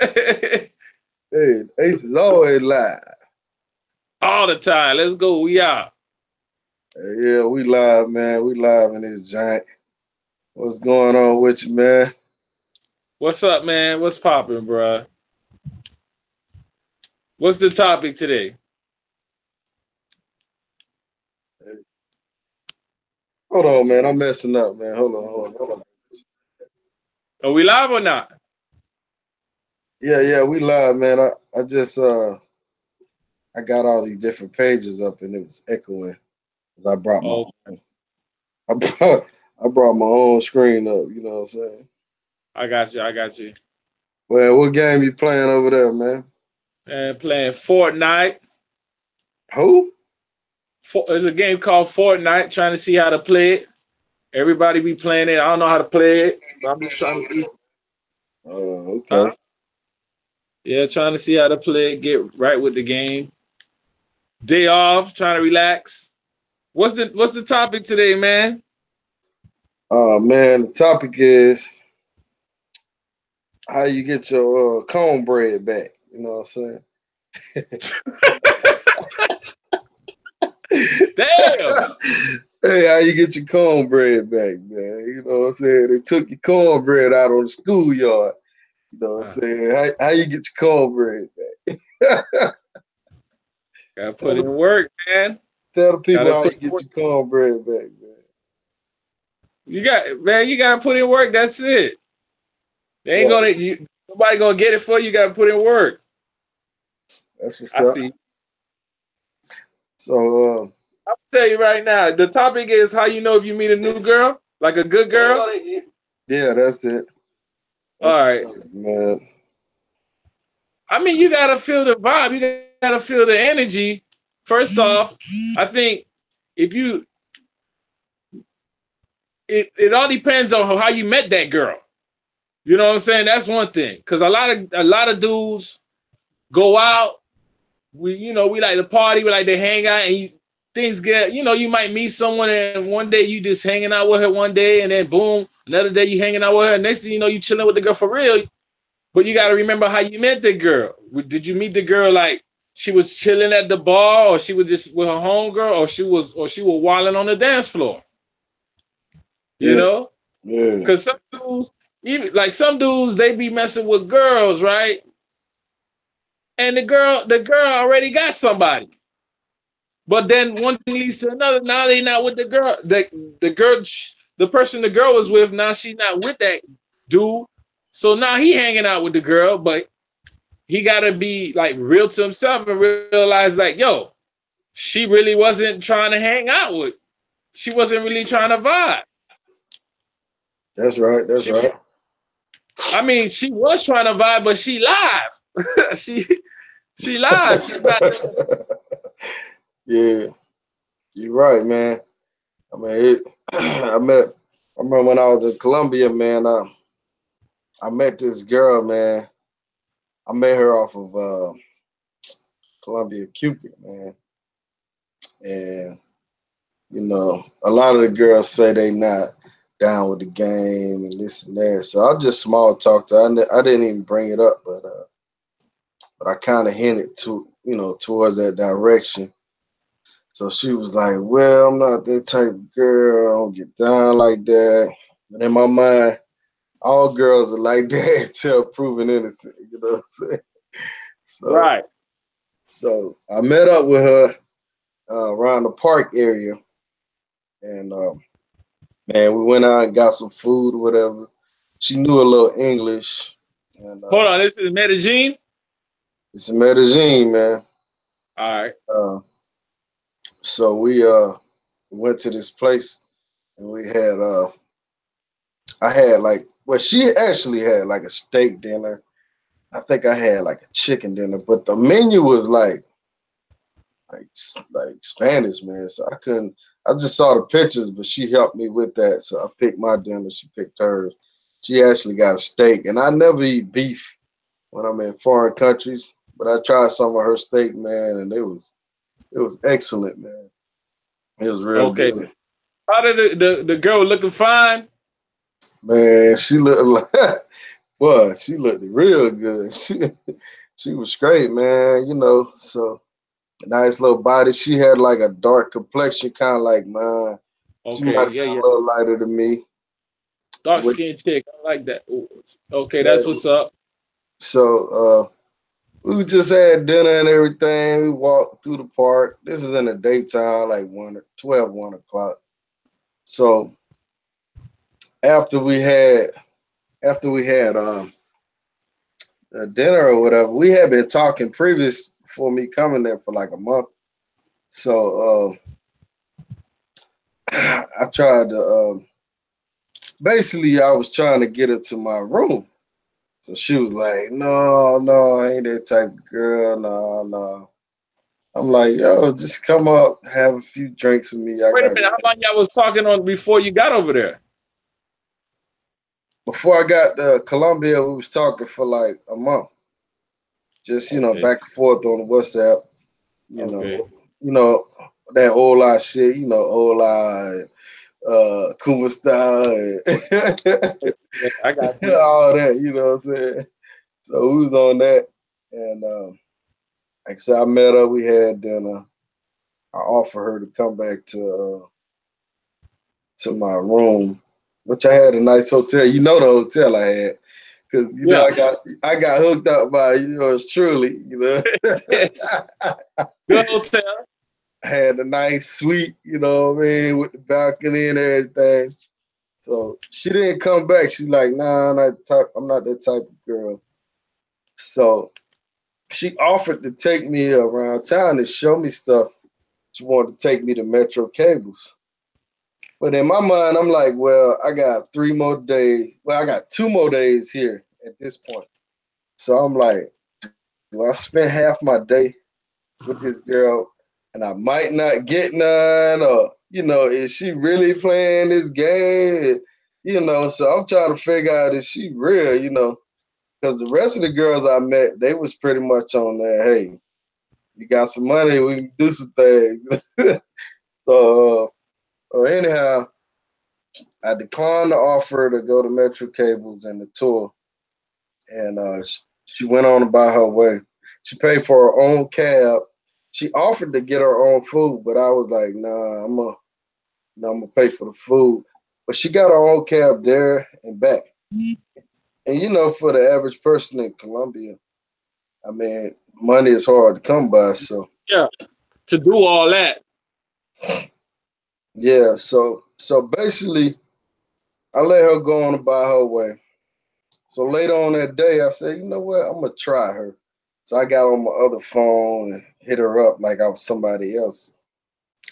Hey, Ace is always live. All the time. Let's go. We out. Yeah, we live, man. We live in this giant. What's going on with you, man? What's up, man? What's popping, bro? What's the topic today? Hold on, man. I'm messing up, man. Hold on. Are we live or not? Yeah, we live, man. I just I got all these different pages up and it was echoing because I brought my Oh, own. I brought my own screen up, you know what I'm saying? I got you. I got you. Well, what game you playing over there, man? And playing Fortnite. Who? There's a game called Fortnite. Trying to see how to play it. Everybody be playing it. I don't know how to play it. But I'm just trying to see. Okay. Yeah, trying to see how to play it. Get right with the game. Day off. Trying to relax. What's the topic today, man? Man, the topic is how you get your cornbread back. You know what I'm saying? Damn. Hey, how you get your cornbread back, man? You know what I'm saying? They took your cornbread out on the schoolyard. You know what I'm saying? How you get your cornbread back? Gotta put in work, man. Tell the people Gotta how you put get your cornbread back, man. you gotta put in work. That's it. They ain't nobody gonna get it for you. You gotta put in work. That's what's I up. see. So I'll tell you right now. The topic is how you know if you meet a new girl, like a good girl. yeah, that's it. All right. Man. I mean, you gotta feel the vibe. You gotta feel the energy. First off, I think if you, it all depends on how you met that girl. You know what I'm saying? That's one thing. Because a lot of dudes go out. We like to party. We like to hang out, and things get. You might meet someone, and one day you just hanging out with her one day, and then boom, another day you hanging out with her. Next thing you know, you chilling with the girl for real. But you got to remember how you met the girl. Did you meet the girl like she was chilling at the bar, or she was just with her homegirl, or she was wilding on the dance floor? You know, Yeah. because some dudes, some dudes, they be messing with girls, right? And the girl already got somebody. But then one thing leads to another. Now they not with the girl. The person the girl was with, now she not with that dude. So now he hanging out with the girl, but he gotta be like real to himself and realize like, yo, she really wasn't trying to hang out with. She wasn't really trying to vibe. That's right. I mean, she was trying to vibe, but she live. she live. She's not. Yeah, you're right, man. I mean, I remember when I was in Colombia, man. I met this girl, man. I met her off of Columbia Cupid, man. And a lot of the girls say they not down with the game and this and that. So I just small talked to her. I didn't even bring it up, but I kind of hinted towards that direction. So she was like, "Well, I'm not that type of girl. I don't get down like that." But in my mind, all girls are like that until proven innocent. You know what I'm saying? So, Right. so I met up with her around the park area, and man, we went out and got some food or whatever. She knew a little English, and Hold on, this is Medellin. it's in Medellin, man. All right. So we went to this place, and we had I had she actually had like a steak dinner. I think I had like a chicken dinner, but the menu was like Spanish, man. So I couldn't. I just saw the pictures, but she helped me with that. So I picked my dinner. She picked hers. She actually got a steak, and I never eat beef when I'm in foreign countries. But I tried some of her steak, man, and it was excellent, man. It was real Okay. good. How did the girl looking fine? Man, she looked like Boy, she looked real good. She was great, man. So nice little body. She had like a dark complexion, kind of like mine. She might Okay, have yeah, been yeah. a little lighter than me. Dark With skinned chick. I like that. Ooh, okay, yeah, that's what's up. so we just had dinner and everything. We walked through the park. This is in the daytime, like 1 o'clock. So after we had after we had dinner or whatever, we had been talking previous for me coming there for like a month. So I tried to basically I was trying to get her to my room. So she was like, "No, no, I ain't that type of girl. No, no." I'm like, "Yo, just come up, have a few drinks with me. I Wait a got." minute. How long y'all was talking on before you got over there? Before I got to Columbia, we was talking for like a month, just Okay, back and forth on WhatsApp. You okay. know, you know that old lot shit. Old lot, Kuma style, and Yeah, I got you. all that. You know what I'm saying? So we was on that, and like I said, I met her. We had dinner. I offered her to come back to my room, which I had a nice hotel. The hotel I had, because Yeah. I got hooked up by yours truly. Good hotel. I had a nice suite. What I mean, with the balcony and everything. So she didn't come back. She's like, "Nah, I'm not that type of girl." So she offered to take me around town and show me stuff. She wanted to take me to Metro Cables. But in my mind, I'm like, well, I got 3 more days. Well, I got 2 more days here at this point. So I'm like, do I spend half my day with this girl and I might not get none? Or, is she really playing this game? So I'm trying to figure out, is she real? Because the rest of the girls I met, they was pretty much on that, hey, you got some money, we can do some things. So, anyhow, I declined the offer to go to Metro Cables and the tour, and she went on about her way. She paid for her own cab. She offered to get her own food, but I was like, nah, I'm gonna pay for the food. But she got her own cab there and back. And for the average person in Colombia, I mean, money is hard to come by. So Yeah. To do all that. yeah, so basically, I let her go on about her way. So later on that day, I said, you know what? I'm gonna try her. So I got on my other phone and hit her up like I was somebody else,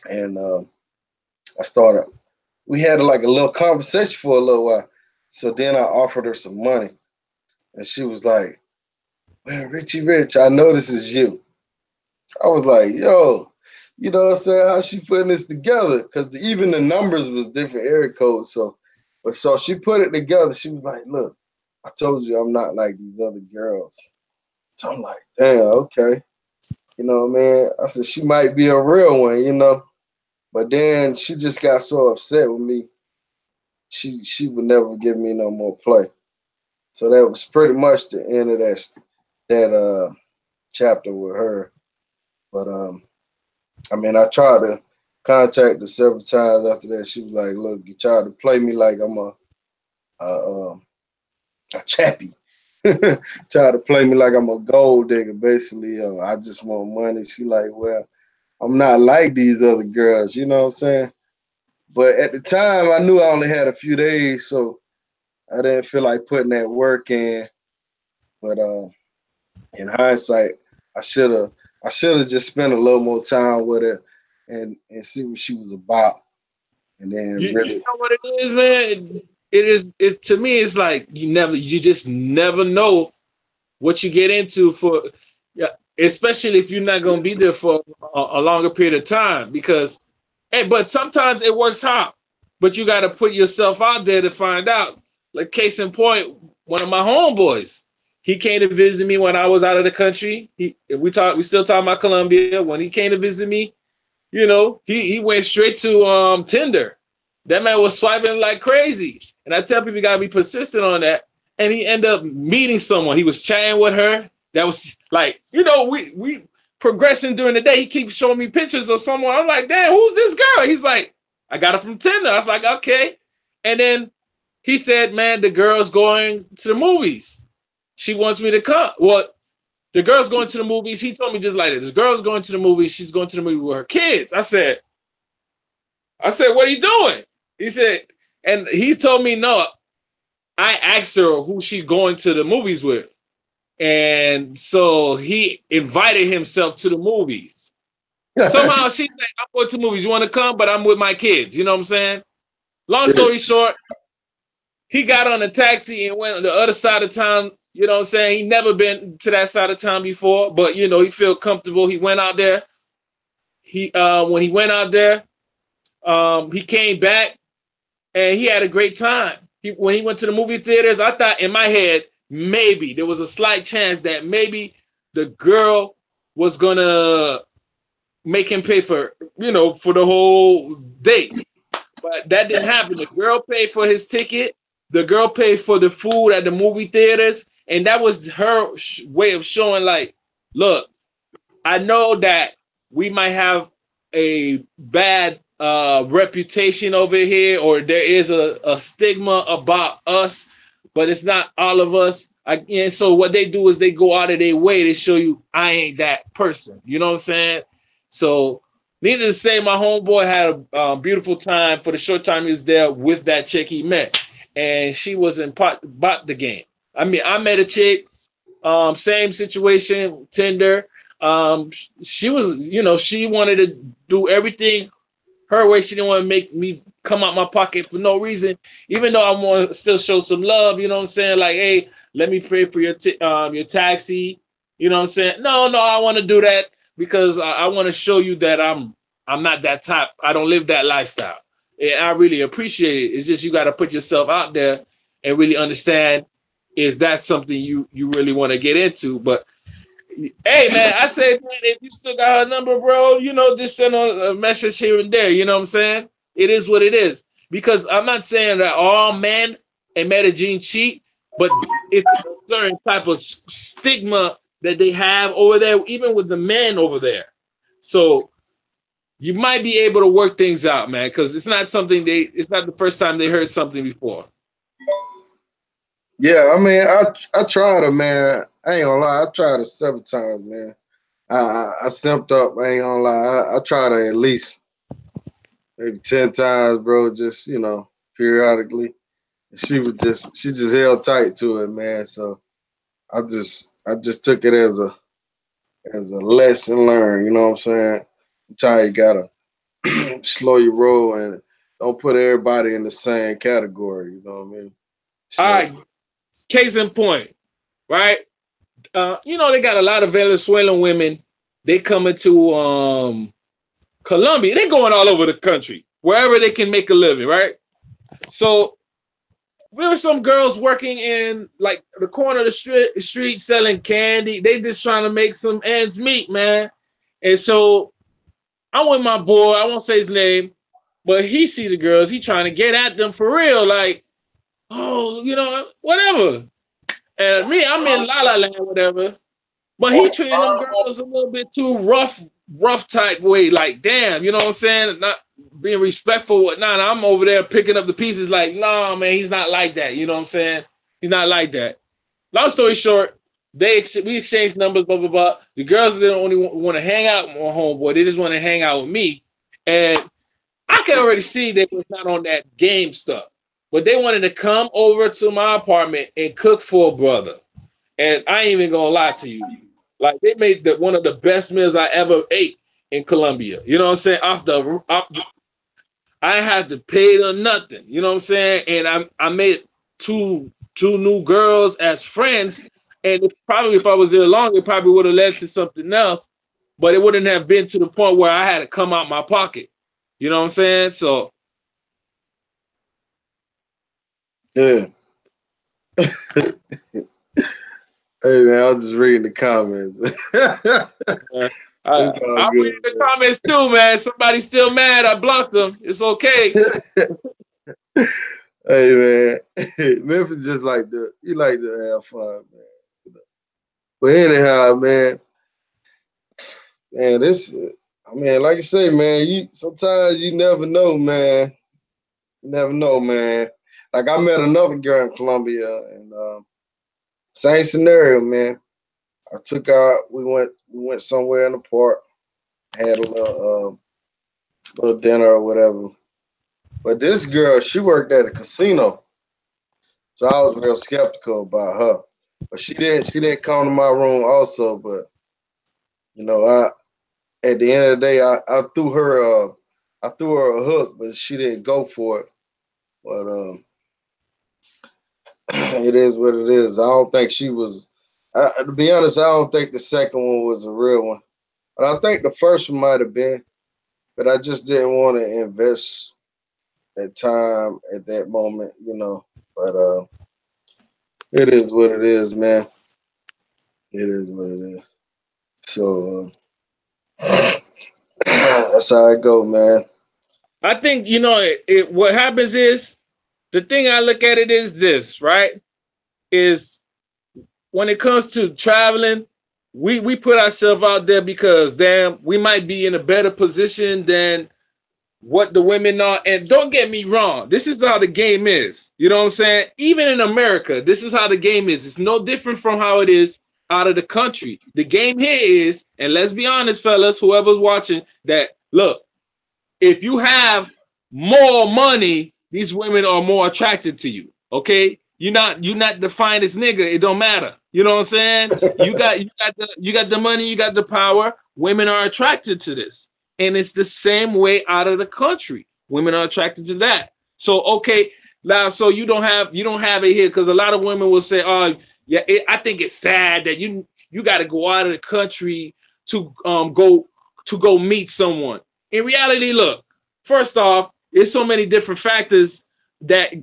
and I started. We had like a little conversation for a little while. So then I offered her some money, and she was like, "Well, Richie Rich, I know this is you." I was like, "Yo, you know what I'm saying? How she putting this together? Because even the numbers was different area codes. So she put it together. She was like, "Look, I told you I'm not like these other girls." So I'm like, "Damn, okay." What I mean? I said she might be a real one. But then she just got so upset with me. She would never give me no more play. So that was pretty much the end of that chapter with her. But I mean, I tried to contact her several times after that. She was like, "Look, you tried to play me like I'm a, a chappy. Tried to play me like I'm a gold digger, basically. I just want money." She like, "Well, I'm not like these other girls." You know what I'm saying? But at the time, I knew I only had a few days, so I didn't feel like putting that work in. But in hindsight, I should have I should have just spent a little more time with her and see what she was about, and then You really, know what it is, man? It is it to me it's like you just never know what you get into for yeah, especially if you're not gonna be there for a longer period of time because but sometimes it works out. But you gotta put yourself out there to find out. Like case in point, one of my homeboys, he came to visit me when I was out of the country. We still talk about Colombia. When he came to visit me, he went straight to Tinder. That man was swiping like crazy. And I tell people you gotta be persistent on that. and he ended up meeting someone. He was chatting with her. That was like, you know, we progressing during the day. He keeps showing me pictures of someone. I'm like, damn, who's this girl? He's like, I got her from Tinder. I was like, okay. And then he said, man, the girl's going to the movies. She wants me to come. Well, the girl's going to the movies. He told me just like this. Girl's going to the movies. She's going to the movie with her kids. I said, what are you doing? He said, and he told me no. I asked her who she's going to the movies with. And so he invited himself to the movies. Somehow she's like, I'm going to movies. You want to come? But I'm with my kids. You know what I'm saying? Long story short, he got on a taxi and went on the other side of town. You know what I'm saying? He never been to that side of town before, but you know, he feel comfortable. He went out there. When he went out there, he came back and he had a great time. When he went to the movie theaters, I thought in my head, maybe there was a slight chance that maybe the girl was gonna make him pay for, you know, for the whole date. But that didn't happen. The girl paid for his ticket. The girl paid for the food at the movie theaters. And that was her way of showing like, look, I know that we might have a bad reputation over here, or there is a stigma about us, but it's not all of us. And so what they do is they go out of their way to show you I ain't that person. You know what I'm saying? So needless to say, my homeboy had a beautiful time for the short time he was there with that chick he met. And she was in bought the game. I mean, I met a chick, same situation, Tinder. She was, you know, she wanted to do everything her way. She didn't want to make me come out my pocket for no reason, even though I want to still show some love. You know what I'm saying? Like, hey, let me pay for your taxi. You know what I'm saying? No, I want to do that because I want to show you that I'm not that type. I don't live that lifestyle. And I really appreciate it. It's just you got to put yourself out there and really understand, is that something you really want to get into? But hey, man, I said, man, if you still got her number, bro, you know, just send a message here and there. You know what I'm saying? It is what it is. Because I'm not saying that all men and Medellin cheat, but it's a certain type of stigma that they have over there, even with the men over there. So you might be able to work things out, man, because it's not it's not the first time they heard something before. Yeah, I mean, I tried it, man. I ain't gonna lie, I tried it several times, man. I simped up. I ain't gonna lie, I tried it at least maybe 10 times, bro. Just, you know, periodically. She just held tight to it, man. So I just took it as a lesson learned. You know what I'm saying? Sometimes you gotta slow your roll and don't put everybody in the same category. You know what I mean? So, all right, case in point, right? You know, they got a lot of Venezuelan women. They coming to Colombia. They going all over the country, wherever they can make a living, right? So there were some girls working in like the corner of the street selling candy. They just trying to make some ends meet, man. And so I'm with my boy. I won't say his name, but he see the girls. He trying to get at them for real, like, oh, you know, whatever. And me, I'm in La La Land, whatever. But he treated them girls a little bit too rough type way. Like, damn, you know what I'm saying? Not being respectful, whatnot. I'm over there picking up the pieces like, nah, man, he's not like that. You know what I'm saying? He's not like that. Long story short, we exchanged numbers, blah, blah, blah. The girls didn't only want to hang out with my homeboy. They just want to hang out with me. And I can already see they was not on that game stuff. But they wanted to come over to my apartment and cook for a brother. And I ain't even gonna lie to you. Like, they made one of the best meals I ever ate in Colombia. You know what I'm saying? I had to pay them nothing. You know what I'm saying? And I made two new girls as friends. And if I was there long, it probably would have led to something else. But it wouldn't have been to the point where I had to come out my pocket. You know what I'm saying? So yeah. Hey, man, I was just reading the comments. I'm reading the comments too, man. Somebody's still mad. I blocked them. It's okay. Hey man, Memphis just like to he like to have fun, man. But anyhow, man, this I mean, like you say, man, you sometimes you never know, man. You never know, man. Like I met another girl in Columbia, and same scenario, man. I took out. We went somewhere in the park, had a little dinner or whatever. But this girl, she worked at a casino, so I was real skeptical about her. But she didn't come to my room also. But I at the end of the day, I threw her a hook, but she didn't go for it. But it is what it is. I don't think she was. To be honest, I don't think the second one was a real one. But I think the first one might have been. But I just didn't want to invest that time at that moment. But it is what it is, man. It is what it is. So that's how I go, man. I think what happens is the thing I look at it is this, right? Is when it comes to traveling, we put ourselves out there because damn, we might be in a better position than what the women are. And don't get me wrong, this is how the game is. You know what I'm saying? Even in America, this is how the game is. It's no different from how it is out of the country. The game here is, and let's be honest, fellas, whoever's watching, that look, if you have more money, these women are more attracted to you. Okay, you're not the finest nigga. It don't matter. You know what I'm saying? You got the money. You got the power. Women are attracted to this, and it's the same way out of the country. Women are attracted to that. So okay, now so you don't have it here because a lot of women will say, oh yeah, I think it's sad that you got to go out of the country to go meet someone. In reality, look, first off, there's so many different factors that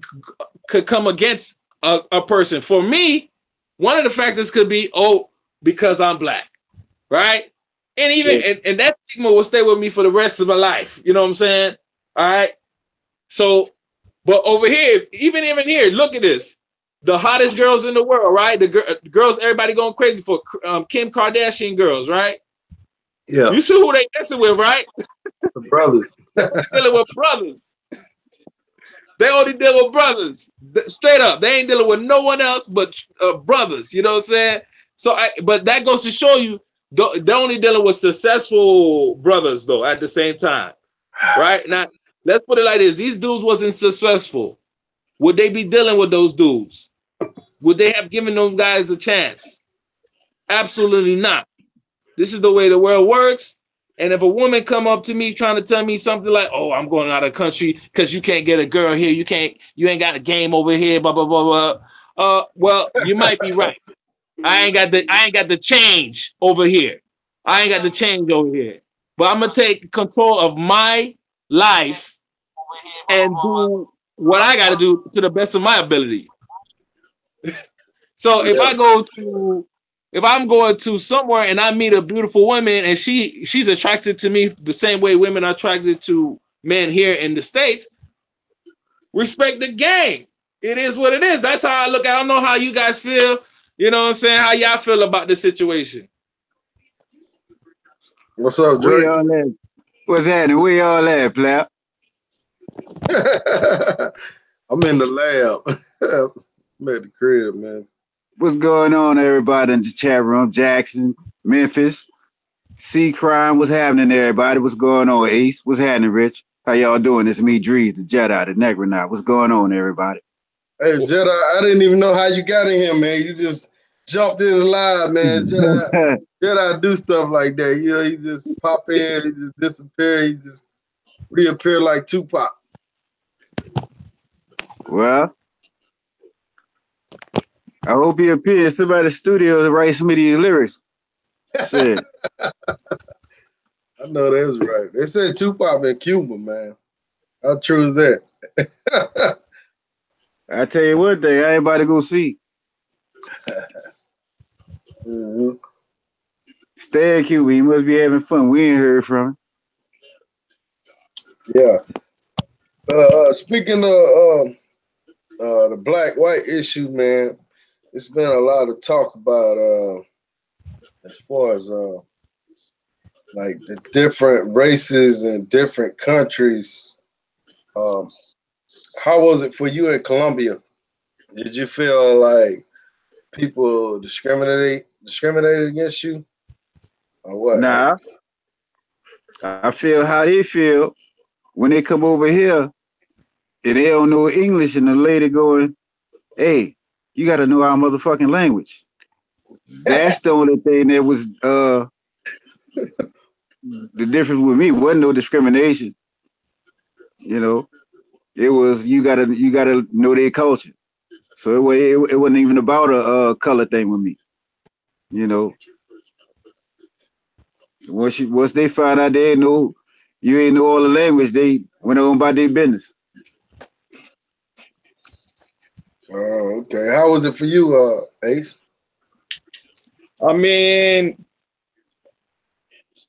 could come against a person. For me, one of the factors could be, oh, because I'm black, right? And even Yeah, and that stigma will stay with me for the rest of my life. You know what I'm saying? All right. So, but over here, even here, look at this. The hottest girls in the world, right? The girls everybody going crazy for, Kim Kardashian girls, right? yeah, You see who they messing with, right? the brothers. They dealing with brothers. They only deal with brothers. Straight up. They ain't dealing with no one else but brothers. You know what I'm saying? But that goes to show you they're only dealing with successful brothers though at the same time. Right? Now, let's put it like this. These dudes wasn't successful. Would they be dealing with those dudes? Would they have given those guys a chance? Absolutely not. This is the way the world works. And if a woman come up to me trying to tell me something like, "Oh, I'm going out of the country because you can't get a girl here, you ain't got a game over here," blah blah blah blah. Well, you might be right. I ain't got the change over here. I ain't got the change over here. But I'm gonna take control of my life and do what I got to do to the best of my ability. So Yeah, if I'm going to somewhere and I meet a beautiful woman and she's attracted to me the same way women are attracted to men here in the States, respect the game. It is what it is. That's how I look. I don't know how you guys feel. You know what I'm saying? How y'all feel about the situation? what's up, We Drake? all at what's happening? We all at, plap. I'm in the lab. I'm at the crib, man. What's going on, everybody in the chat room? Jackson, Memphis, C Crime. What's happening, everybody? What's going on, Ace? What's happening, Rich? How y'all doing? It's me, Drees, the Jedi, the Necronaut. What's going on, everybody? Hey, Jedi, I didn't even know how you got in here, man. You just jumped in the live, man. Jedi do stuff like that. He just pop in, he just disappear, he just reappear like Tupac. Well, I hope he appears in somebody's studio to write some of these lyrics. Shit. I know that's right. They said Tupac in Cuba, man. How true is that? I tell you what, thing, everybody go see. Mhm. Stay at Cuba. He must be having fun. We ain't heard from him. Yeah. Speaking of the black white issue, man. It's been a lot of talk about as far as like the different races and different countries. Um, how was it for you in Colombia? Did you feel like people discriminated against you, or what? Nah, I feel how they feel when they come over here and they don't know English and the lady going, hey, you gotta know our motherfucking language. That's the only thing that was the difference with me. Wasn't no discrimination, you know. It was you gotta know their culture. So it wasn't even about a color thing with me, you know. Once they found out they ain't know you ain't know all the language, they went on about their business. Oh, okay. How was it for you, Ace? I mean,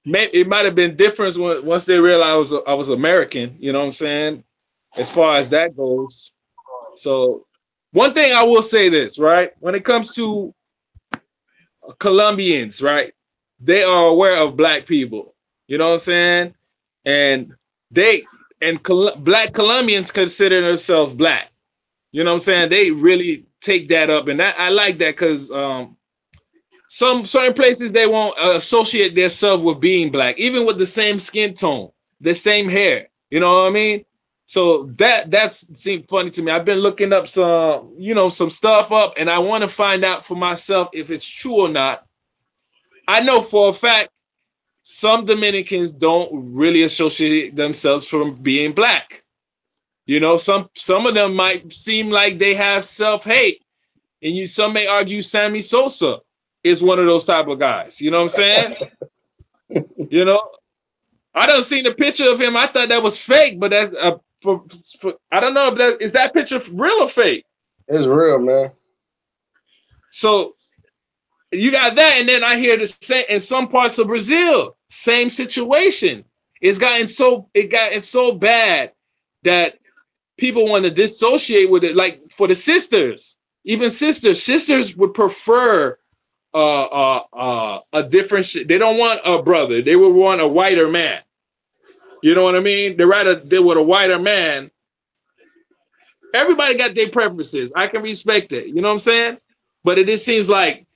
it might have been different once they realized I was American. You know what I'm saying? As far as that goes. So, one thing I will say this, right? When it comes to Colombians, right? They are aware of black people. You know what I'm saying? And they and black Colombians consider themselves black. You know what I'm saying? They really take that up, and I like that because some certain places they won't associate themselves with being black, even with the same skin tone, the same hair. You know what I mean? So that's seemed funny to me. I've been looking up some stuff up, and I want to find out for myself if it's true or not. I know for a fact some Dominicans don't really associate themselves from being black. You know, some of them might seem like they have self-hate. And some may argue Sammy Sosa is one of those type of guys. You know what I'm saying? You know, I don't seen the picture of him. I thought that was fake, but that's I don't know if that picture real or fake. It's real, man. So you got that, and then I hear the same in some parts of Brazil, same situation. It gotten so bad that people want to dissociate with it. Like for the sisters, even sisters would prefer a different. They don't want a brother. They would want a whiter man. You know what I mean? They rather deal with a whiter man. Everybody got their preferences. I can respect it. You know what I'm saying? But it just seems like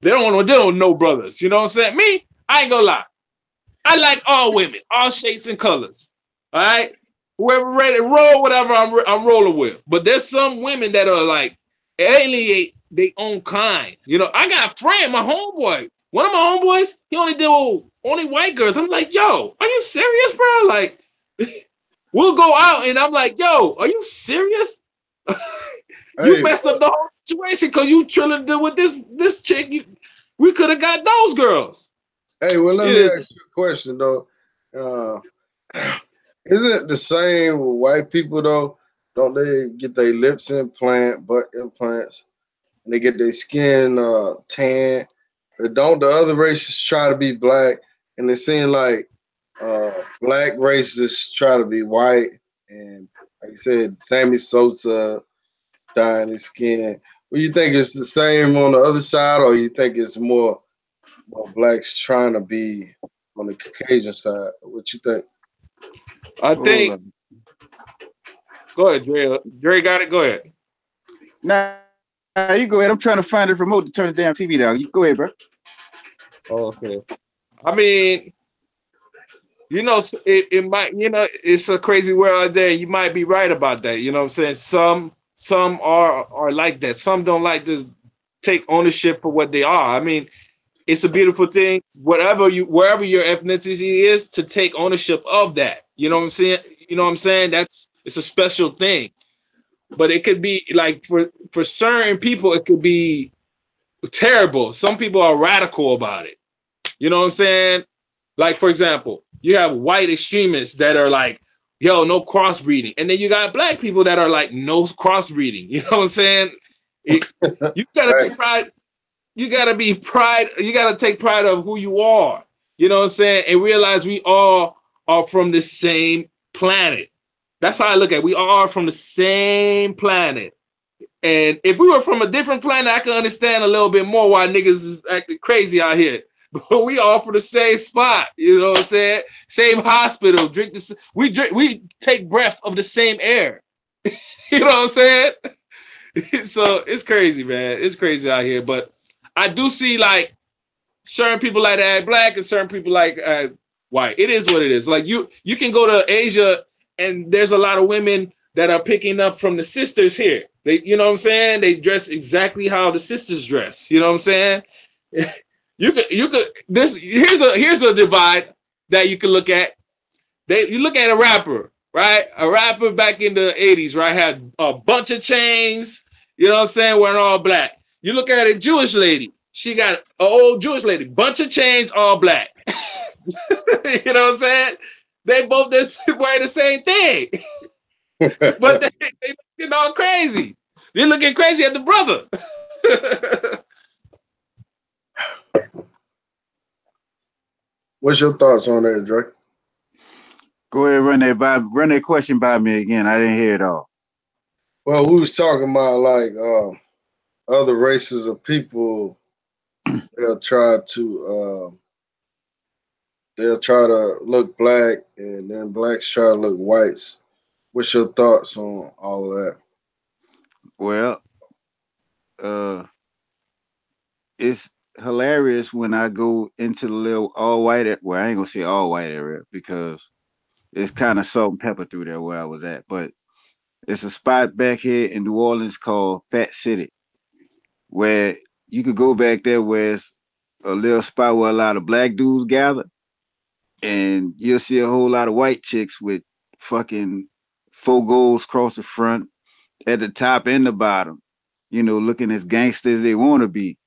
they don't want to deal with no brothers. You know what I'm saying? Me, I ain't gonna lie. I like all women, all shapes and colors. All right? Whoever ready to roll, whatever I'm rolling with. But there's some women that are like alienate their own kind. You know, I got a friend, my homeboy. One of my homeboys, he only deal with only white girls. I'm like, yo, are you serious, bro? Like, we'll go out and I'm like, yo, are you serious? You Hey, messed up the whole situation because you trying to deal with this chick. We could have got those girls. hey, well, let me ask you a question though. Uh, isn't it the same with white people though? Don't they get their lips implant, butt implants, and they get their skin tan? Don't the other races try to be black, and it seems like black races try to be white, and like I said, Sammy Sosa dyeing his skin. Well, you think it's the same on the other side, or you think it's more blacks trying to be on the Caucasian side? What you think? I Hold think. on. Go ahead, Dre. Dre got it. Go ahead. Nah, you go ahead. I'm trying to find the remote to turn the damn TV down. You go ahead, bro. Oh, okay. I mean, it might, it's a crazy world out there. You might be right about that. You know what I'm saying? Some are like that. Some don't like to take ownership for what they are. I mean, it's a beautiful thing. Wherever your ethnicity is, to take ownership of that. You know what I'm saying? You know what I'm saying? It's a special thing. But it could be like for certain people, it could be terrible. Some people are radical about it. You know what I'm saying? Like, for example, you have white extremists that are like, yo, no crossbreeding. And then you got black people that are like, no crossbreeding. You know what I'm saying? You gotta be Thanks. pride. You gotta be pride. You gotta take pride of who you are. You know what I'm saying? And realize we all are from the same planet. That's how I look at it. We all are from the same planet. And if we were from a different planet, I could understand a little bit more why niggas is acting crazy out here. But we all from the same spot, you know what I'm saying? Same hospital, we take breath of the same air. You know what I'm saying? So it's crazy, man. It's crazy out here. But I do see like certain people like to act black and certain people like white. It is what it is. Like you can go to Asia and there's a lot of women that are picking up from the sisters here. They, you know what I'm saying? They dress exactly how the sisters dress. You know what I'm saying? You could this here's a divide that you can look at. You look at a rapper, right? A rapper back in the 80s, right? Had a bunch of chains, you know what I'm saying? Wearing all black. You look at a Jewish lady, she got an old Jewish lady, bunch of chains, all black. You know what I'm saying? They both wearing the same thing. But they looking all crazy. They're looking crazy at the brother. What's your thoughts on that, Drake? Go ahead, run that question by me again. I didn't hear it all. Well, we was talking about like other races of people. They'll try to look black, and then blacks try to look whites. What's your thoughts on all of that? Well, it's hilarious when I go into the little all white. Well, I ain't gonna say all white area because it's kind of salt and pepper through there where I was at. But it's a spot back here in New Orleans called Fat City, where you could go back there where it's a little spot where a lot of black dudes gather, and you'll see a whole lot of white chicks with fucking four goals across the front, at the top and the bottom, looking as gangsters they want to be.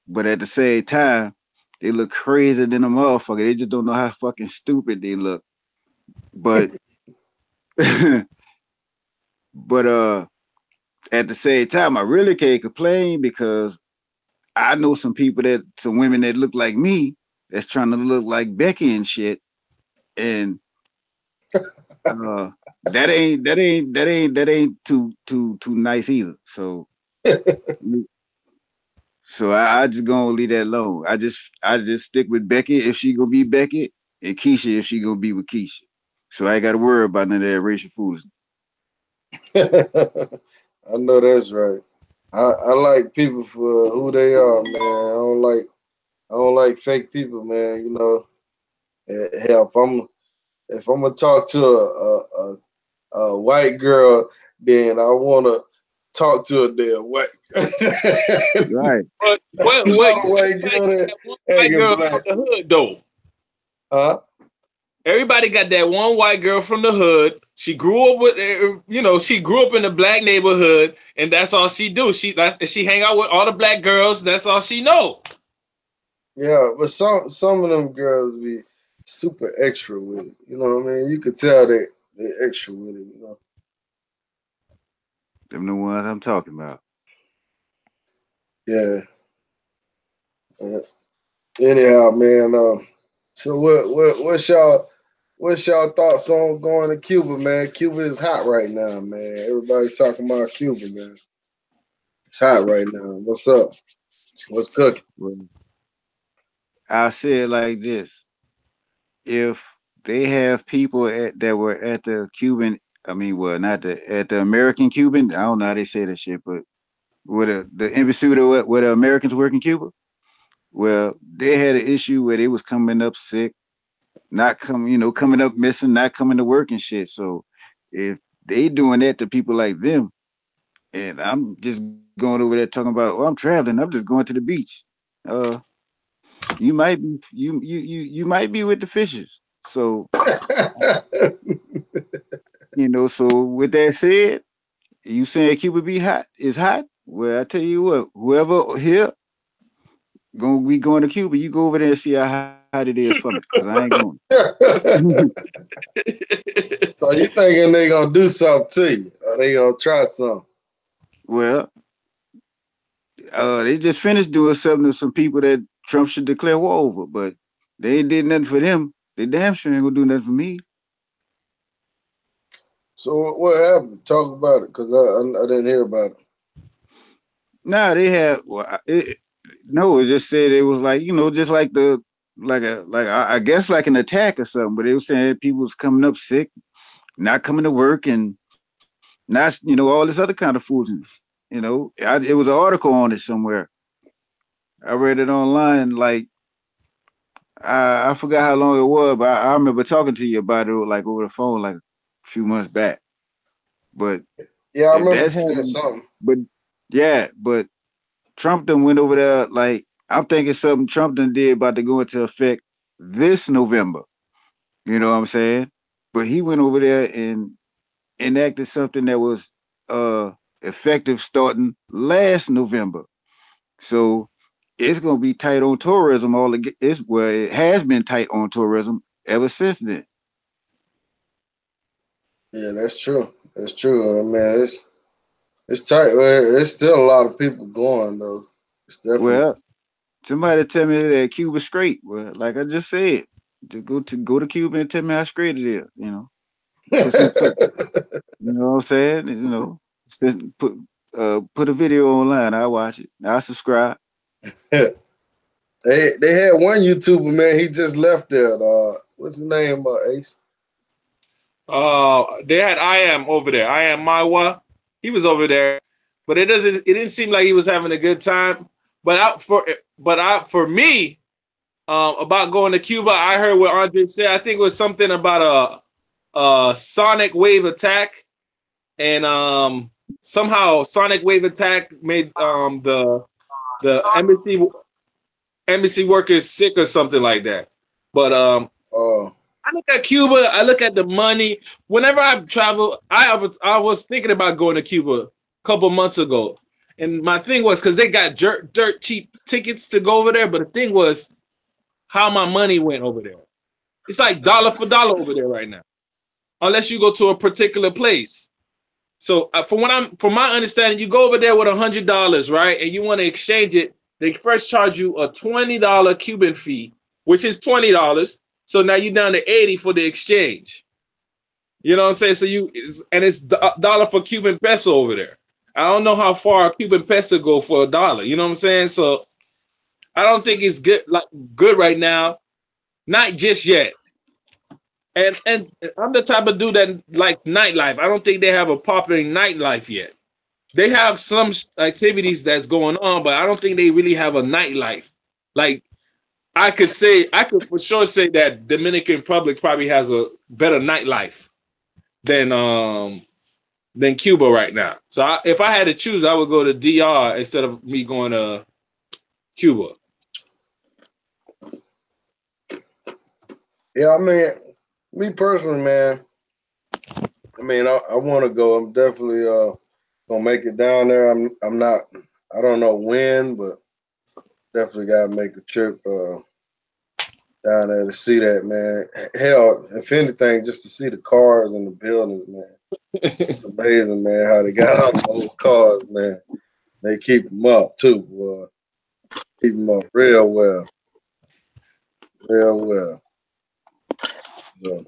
But at the same time, they look crazier than a motherfucker. They just don't know how fucking stupid they look. But but at the same time, I really can't complain because I know some women that look like me that's trying to look like Becky and shit. And that ain't too nice either. So I just gonna leave that alone. I just stick with Becky if she gonna be Becky, and Keisha if she gonna be with Keisha. So I ain't gotta worry about none of that racial foolishness. I know that's right. I like people for who they are, man. I don't like fake people, man. Hell, if I'm gonna talk to a white girl, then I wanna talk to a damn white girl. Right. But what white girl that white girl black. from the hood though? Huh? Everybody got that one white girl from the hood. She grew up she grew up in a black neighborhood, and that's all she do. She hang out with all the black girls. That's all she know. Yeah, but some of them girls be super extra with it. You know what I mean? You could tell they're extra with it. Them the ones I'm talking about. Yeah. Anyhow, man. So what's y'all thoughts on going to Cuba, man? Cuba is hot right now, man. Everybody talking about Cuba, man. It's hot right now. What's up? What's cooking? Well, I'll say it like this. If they have people that were at the Cuban, not at the American Cuban, I don't know how they say that shit, but with the embassy where the Americans work in Cuba, well, they had an issue where they was coming up sick, not coming up missing, not coming to work and shit. So if they doing that to people like them, and I'm just going over there talking about, I'm traveling, I'm just going to the beach. You might be you might be with the fishes. So so with that said, you saying Cuba is hot? Well, I tell you what, whoever here gonna be going to Cuba, you go over there and see how hot it is for me, because I ain't going. So you thinking they gonna do something to you? Or they gonna try something? Well, they just finished doing something to some people that Trump should declare war over, but they ain't did nothing for them. They damn sure ain't gonna do nothing for me. So what happened? Talk about it, cause I didn't hear about it. Nah, they had. Well, no, it just said it was like just like the I guess like an attack or something. But they were saying people was coming up sick, not coming to work, and not all this other kind of foolishness. It was an article on it somewhere. I read it online. Like I forgot how long it was, but I remember talking to you about it like over the phone like a few months back. But Yeah, I if remember that's seeing happening, something. but yeah, but Trump done went over there. Like I'm thinking something Trump done did about to go into effect this November. You know what I'm saying? But he went over there and enacted something that was effective starting last November. So it's gonna be tight on tourism. It has been tight on tourism ever since then. Yeah, that's true. That's true. I mean, it's tight. Well, it's still a lot of people going though. It's definitely. Well, somebody tell me that Cuba's straight. Well, like I just said, to go to Cuba and tell me how straight it is. Put some put. You know what I'm saying? Put a video online. I watch it. I subscribe. They had one YouTuber, man. He just left there. What's his name? Ace. They had I am over there. I am Maiwa. He was over there, but it didn't seem like he was having a good time. For me, about going to Cuba, I heard what Andre said. I think it was something about a sonic wave attack, and somehow sonic wave attack made the embassy workers sick or something like that. But Oh, I look at Cuba. I look at the money. Whenever I travel, I was thinking about going to Cuba a couple months ago, and my thing was because they got dirt cheap tickets to go over there. But the thing was how my money went over there. It's like dollar for dollar over there right now, unless you go to a particular place. So from my understanding, you go over there with $100, right, and you want to exchange it. They first charge you a $20 Cuban fee, which is $20. So now you're down to 80 for the exchange. You know what I'm saying? It's dollar for Cuban peso over there. I don't know how far a Cuban peso go for a dollar. You know what I'm saying? So I don't think it's good right now. Not just yet. And I'm the type of dude that likes nightlife. I don't think they have a popular nightlife yet. They have some activities that's going on, but I don't think they really have a nightlife. Like I could for sure say that Dominican Republic probably has a better nightlife than Cuba right now. So if I had to choose, I would go to DR instead of me going to Cuba. yeah. I mean, me personally, man. I mean, I want to go. I'm definitely gonna make it down there. I'm not. I don't know when, but definitely gotta make a trip down there to see that, man. Hell, if anything, just to see the cars and the buildings, man. It's amazing, man, how they got all the old cars, man. They keep them up too, boy. Keep them up real well, real well. So,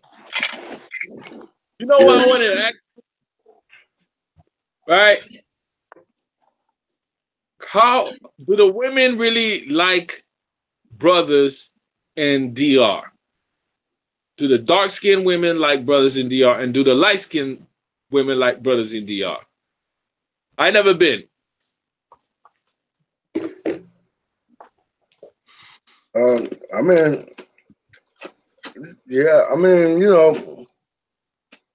You know what I yes. wanted to ask, right? How do the women really like brothers in DR? Do the dark skinned women like brothers in DR, and do the light skinned women like brothers in DR? I never been. I mean, yeah. I mean,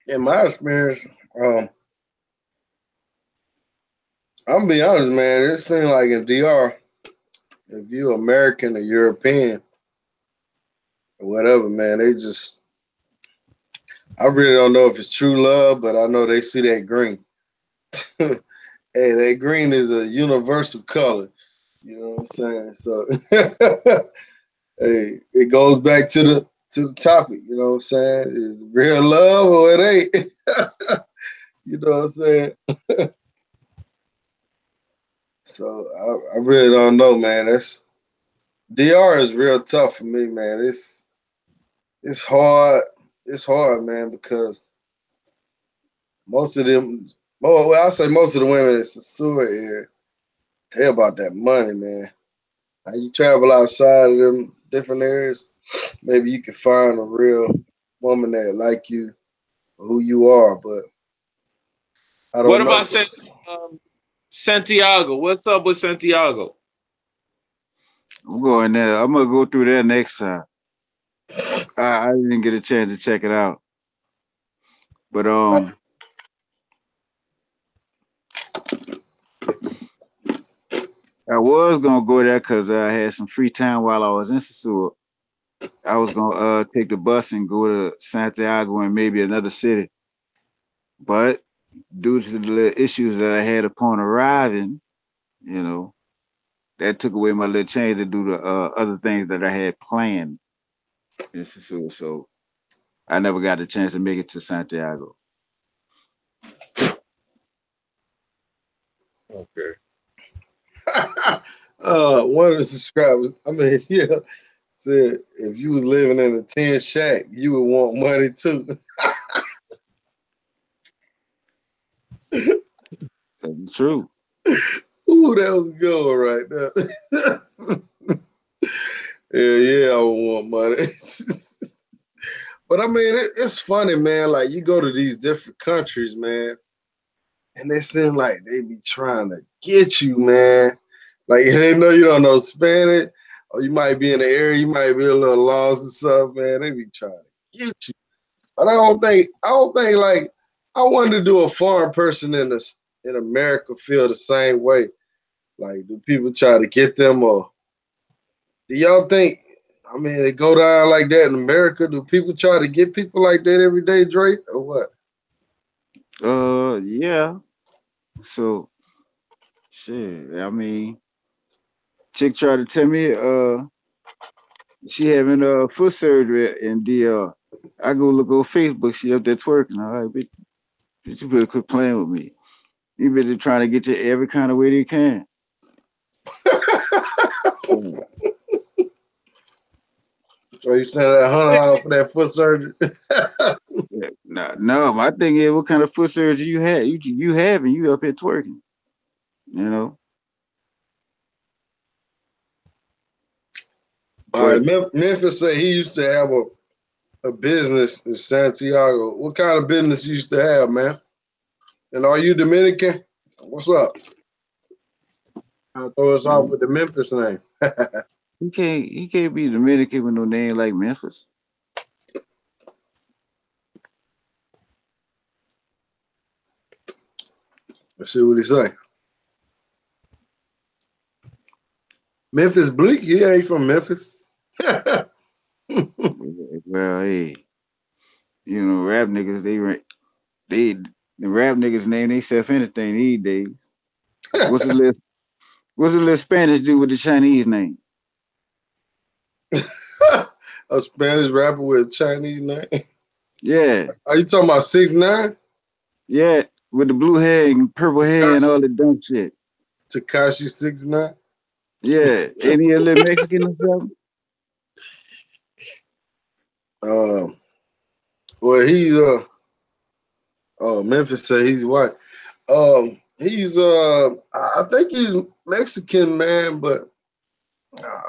in my experience, um, I'm gonna be honest, man. It seems like in DR, if you American or European or whatever, man, they just I really don't know if it's true love, but I know they see that green. Hey, that green is a universal color. You know what I'm saying? So hey, it goes back to the topic, you know what I'm saying? Is it real love or it ain't? You know what I'm saying? So I really don't know, man. That's DR is real tough for me, man. It's hard. It's hard, man, because most of them, well, I say most of the women in the sewer area, They about that money, man. Now you travel outside of them different areas, maybe you can find a real woman that like you for who you are, but I What don't know. about Santiago? What's up with Santiago? I'm going there. I'm gonna go through there next time. I didn't get a chance to check it out, but I was gonna go there because I had some free time while I was in Sasua. I was gonna take the bus and go to Santiago and maybe another city, but due to the issues that I had upon arriving, you know, that took away my little change to do the other things that I had planned in Sasua. So I never got a chance to make it to Santiago. Okay. One of the subscribers, I mean, yeah, said if you was living in a tin shack, you would want money too. That's true. Ooh, that was a good one right there. Yeah, I would want money. But I mean, it's funny, man. Like you go to these different countries, man, and they seem like they be trying to get you, man. Like they know you don't know Spanish, or you might be in the area, you might be a little lost and stuff, man. They be trying to get you. But I don't think like I wanted to do a foreign person in America feel the same way. Like, do people try to get them, or do y'all think? I mean, it go down like that in America. Do people try to get people like that every day, Drake, or what? Yeah. So shit. I mean, chick tried to tell me she having foot surgery and I go look on Facebook, she up there twerking. All right, bitch, you better quit playing with me. You better trying to get you every kind of way they can. Mm. So you spend $100 for that foot surgery? Yeah, no, my thing is, what kind of foot surgery you had? You have, and you up here twerking. You know, All right, but Memphis said he used to have a business in Santiago. What kind of business you used to have, man? And are you Dominican? What's up? I'll throw us off with the Memphis name. he can't be Dominican with no name like Memphis. Let's see what he say. Memphis Bleak, he ain't from Memphis. Well, hey, rap niggas they the rap niggas name themselves anything these days. What's the list? What's the little Spanish do with the Chinese name? A Spanish rapper with a Chinese name. Yeah, Are you talking about 6ix9ine? yeah, with the blue hair and purple hair and Takashi all the dumb shit. Takashi 6ix9ine? Yeah, ain't he a little Mexican or something? Um, well, he's oh, Memphis say he's white. He's I think he's Mexican, man, but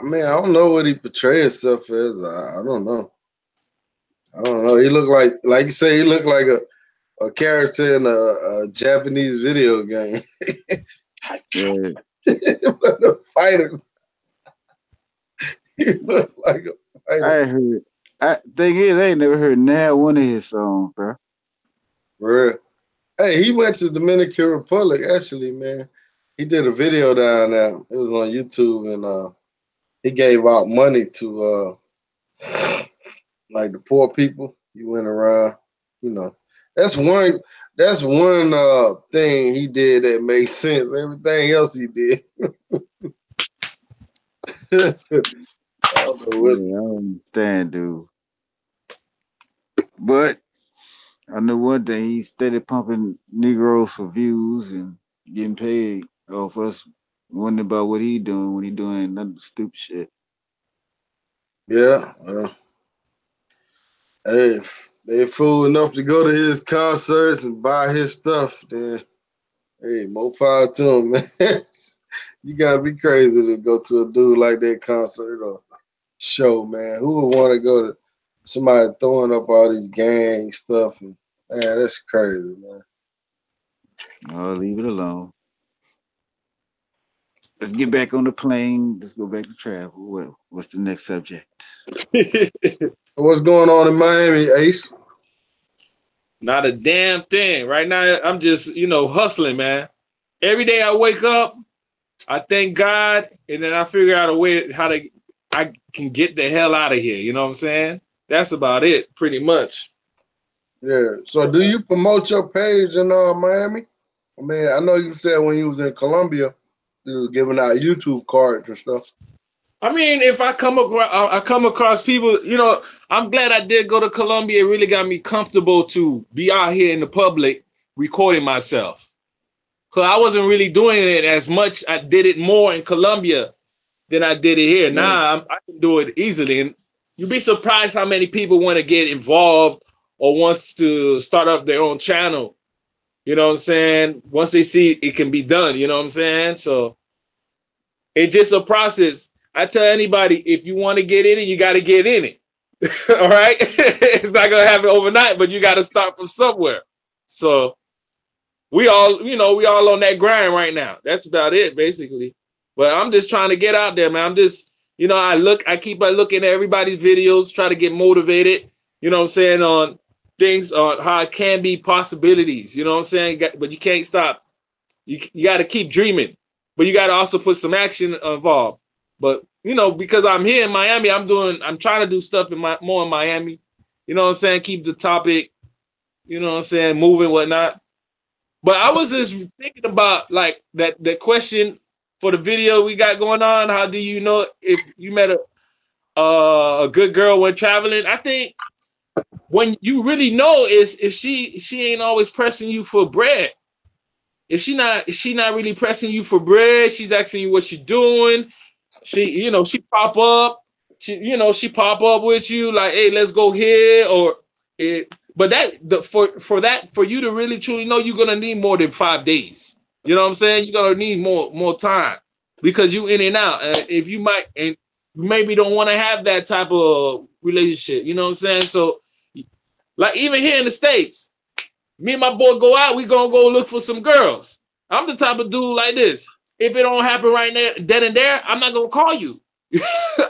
man, I don't know what he portrays himself as. I don't know. I don't know. He looked like you say, he looked like a character in a Japanese video game. Yeah, The fighters. He looked like a fighter. I heard. Thing is, I ain't never heard now one of his songs, bro. For real. Hey, he went to Dominican Republic actually, man. He did a video down there. It was on YouTube, and he gave out money to like the poor people. He went around, you know. That's one. That's one thing he did that makes sense. Everything else he did, I don't know what. Yeah, I don't understand, dude. But I know one thing: he's steady pumping Negroes for views and getting paid off us. Wondering about what he doing when he doing nothing stupid shit. Yeah. Hey, if they fool enough to go to his concerts and buy his stuff, then hey, more power to him, man. You gotta be crazy to go to a dude like that concert or show, man. Who would want to go to somebody throwing up all these gang stuff? And man, that's crazy, man. Oh, leave it alone. Let's get back on the plane. Let's go back to travel. What's the next subject? What's going on in Miami, Ace? Not a damn thing. Right now, I'm just, hustling, man. Every day I wake up, I thank God, and then I figure out a way I can get the hell out of here. You know what I'm saying? That's about it, pretty much. Yeah. So, do you promote your page in Miami? I mean, I know you said when you was in Colombia, you was giving out YouTube cards and stuff. I mean, if I come across people, I'm glad I did go to Colombia. It really got me comfortable to be out here in the public recording myself. Because I wasn't really doing it as much. I did it more in Colombia than I did it here. Now I can do it easily. And you'd be surprised how many people want to get involved or wants to start up their own channel. You know what I'm saying? Once they see it can be done, you know what I'm saying? So it's just a process. I tell anybody, if you want to get in it, you got to get in it. All right? It's not going to happen overnight, but you got to start from somewhere. So we all on that grind right now. That's about it, basically. But I'm just trying to get out there, man. I'm just, I keep looking at everybody's videos, try to get motivated, you know what I'm saying, on things, on how it can be possibilities, you know what I'm saying? But you can't stop. You got to keep dreaming, but you got to also put some action involved. But, because I'm here in Miami, I'm trying to do stuff more in Miami, you know what I'm saying? Keep the topic, you know what I'm saying, moving, whatnot. But I was just thinking about like that question for the video we got going on. How do you know if you met a good girl when traveling? I think when you really know is if she ain't always pressing you for bread. If she not really pressing you for bread, she's asking you what you're doing. She pop up. She pop up with you like, hey, let's go here or it. But for you to really truly know, you're gonna need more than 5 days. You know what I'm saying? You're gonna need more time because you in and out. If you might and maybe don't want to have that type of relationship, you know what I'm saying? So, like even here in the States, me and my boy go out, we gonna go look for some girls. I'm the type of dude like this. If it don't happen right there, then and there, I'm not gonna call you.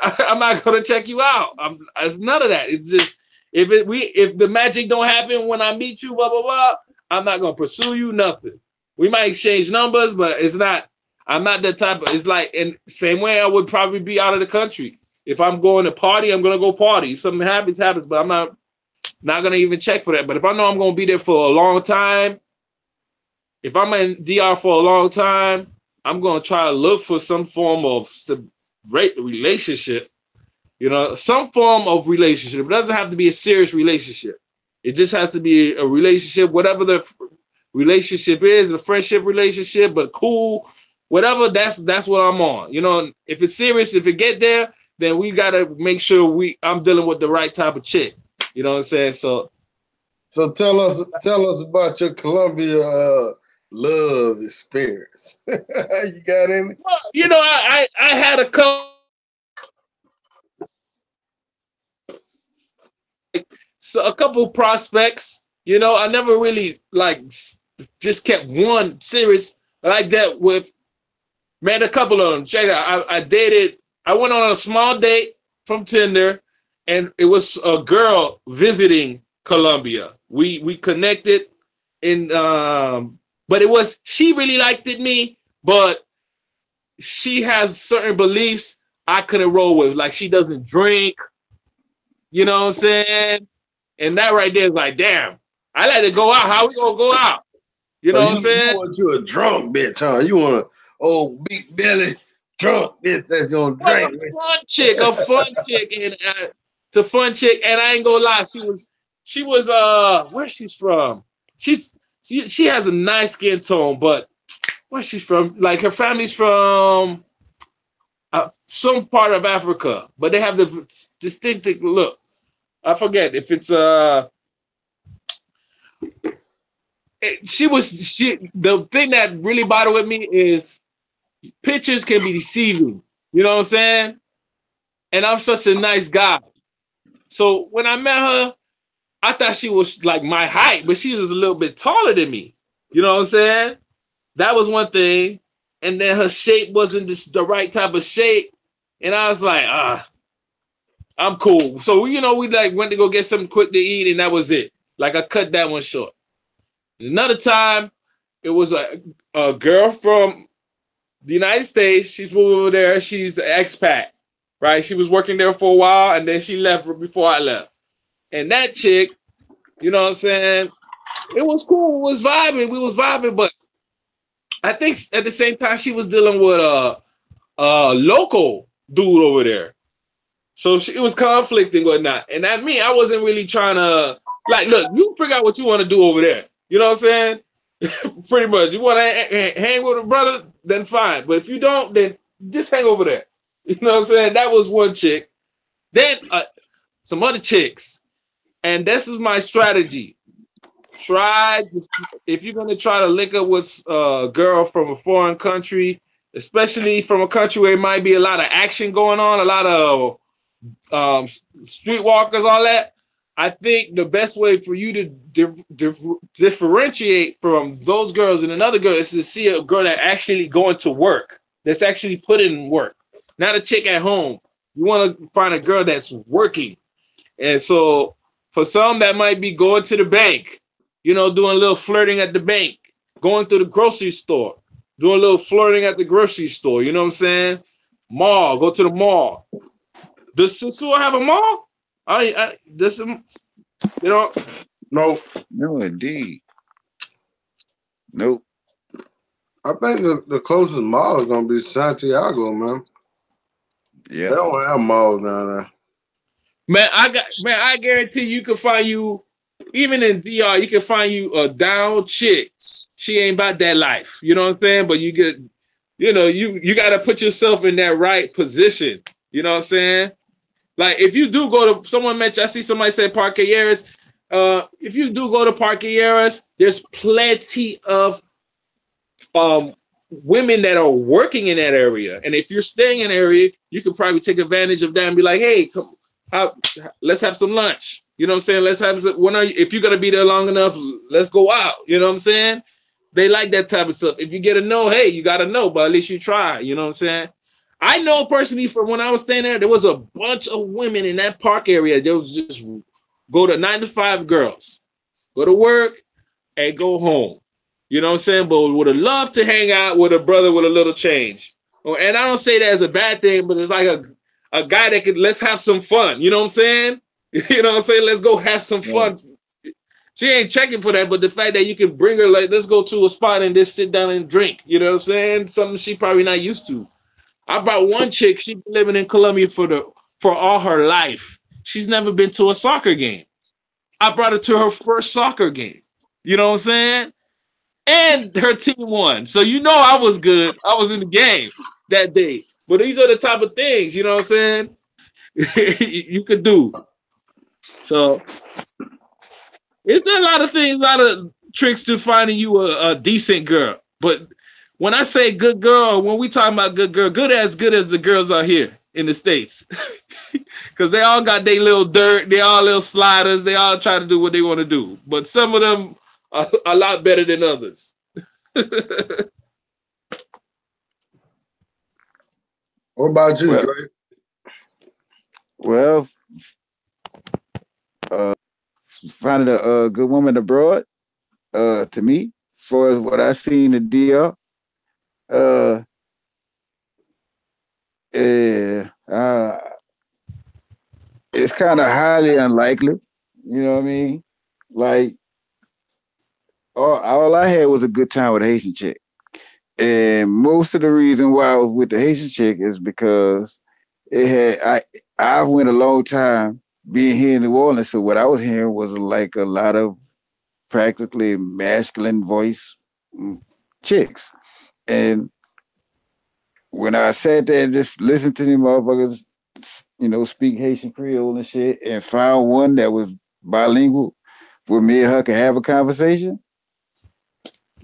I'm not gonna check you out. It's none of that. It's just if the magic don't happen when I meet you, blah blah blah, I'm not gonna pursue you. Nothing. We might exchange numbers, but it's not. I'm not that type of. It's like in same way I would probably be out of the country. If I'm going to party, I'm gonna go party. If something happens, but I'm not gonna even check for that. But if I know I'm gonna be there for a long time, if I'm in DR for a long time, I'm gonna try to look for some form of relationship. Some form of relationship. It doesn't have to be a serious relationship. It just has to be a relationship, whatever the relationship is, a friendship relationship, but cool, whatever. That's what I'm on. If it's serious, if it get there, then we gotta make sure I'm dealing with the right type of chick. You know what I'm saying? So tell us about your Colombia love experience. You got any? Well, I had a couple. So a couple prospects, I never really just kept one serious like that with, man, a couple of them. Check it out. I went on a small date from Tinder and it was a girl visiting Colombia. We connected but she really liked me, but she has certain beliefs I couldn't roll with. Like she doesn't drink, you know what I'm saying? And that right there is like, damn, I like to go out. How we gonna go out? You know what I'm saying? You want you a drunk bitch, huh? You want a old big belly drunk bitch that's gonna drink. A fun chick, and it's a fun chick. And I ain't gonna lie, she was where she's from. She has a nice skin tone, but where she's from? Like her family's from some part of Africa, but they have the distinctive look. I forget if it's the thing that really bothered with me is pictures can be deceiving. You know what I'm saying? And I'm such a nice guy. So when I met her, I thought she was like my height, but she was a little bit taller than me. You know what I'm saying? That was one thing. And then her shape wasn't the right type of shape. And I was like, I'm cool. So, we like went to go get something quick to eat, and that was it. Like I cut that one short. Another time, it was a girl from the United States. She's moved over there. She's an expat, right? She was working there for a while, and then she left before I left. And that chick, you know what I'm saying? It was cool. It was vibing. We was vibing, but I think at the same time she was dealing with a local dude over there. So it was conflicting or not. And at me, I wasn't really trying to, like, look, you figure out what you want to do over there. You know what I'm saying? Pretty much. You want to hang with a brother, then fine. But if you don't, then just hang over there. You know what I'm saying? That was one chick. Then some other chicks. And this is my strategy. If you're going to try to link up with a girl from a foreign country, especially from a country where it might be a lot of action going on, a lot of streetwalkers, all that, I think the best way for you to differentiate from those girls and another girl is to see a girl that actually going to work, that's actually putting in work, not a chick at home. You want to find a girl that's working. And so for some, that might be going to the bank, doing a little flirting at the bank, going to the grocery store, doing a little flirting at the grocery store. You know what I'm saying? Mall, go to the mall. Does Sensua have a mall? No. No, indeed. Nope. I think the closest mall is gonna be Santiago, man. Yeah. They don't have malls down there. Man, I guarantee you can find you, even in DR, you can find you a down chick. She ain't about that life. You know what I'm saying? But you gotta put yourself in that right position. You know what I'm saying? Like if you do go to, someone mentioned, I see somebody say Parqueyeras. If you do go to Parqueyeras, there's plenty of women that are working in that area. And if you're staying in an area, you could probably take advantage of that and be like, hey, let's have some lunch. You know what I'm saying? If you're gonna be there long enough, let's go out. You know what I'm saying? They like that type of stuff. If you get a no, hey, you gotta know, but at least you try. You know what I'm saying? I know personally from when I was staying there was a bunch of women in that park area. There was just go to 9 to 5 girls, go to work and go home. You know what I'm saying? But would have loved to hang out with a brother with a little change. And I don't say that as a bad thing, but it's like a guy that could, let's have some fun. You know what I'm saying? You know what I'm saying? Let's go have some fun. She ain't checking for that, but the fact that you can bring her, like, let's go to a spot and just sit down and drink. You know what I'm saying? Something she probably not used to. I brought one chick, she's been living in Colombia for all her life. She's never been to a soccer game. I brought her to her first soccer game. You know what I'm saying? And her team won. So I was good. I was in the game that day. But these are the type of things, you know what I'm saying? you could do. So it's a lot of things, a lot of tricks to finding you a decent girl. But when I say good girl, when we talking about good girl, good as the girls are here in the States. Because they all got their little dirt, they all little sliders, they all try to do what they want to do. But some of them are a lot better than others. What about you, Drake? Well, finding a good woman abroad, to me, for what I seen in DR, it's kind of highly unlikely. You know what I mean? Like, all I had was a good time with a Haitian chick. And most of the reason why I was with the Haitian chick is because I went a long time being here in New Orleans, so what I was hearing was like a lot of practically masculine voice chicks. And when I sat there and just listened to them motherfuckers, speak Haitian Creole and shit, and found one that was bilingual where me and her could have a conversation,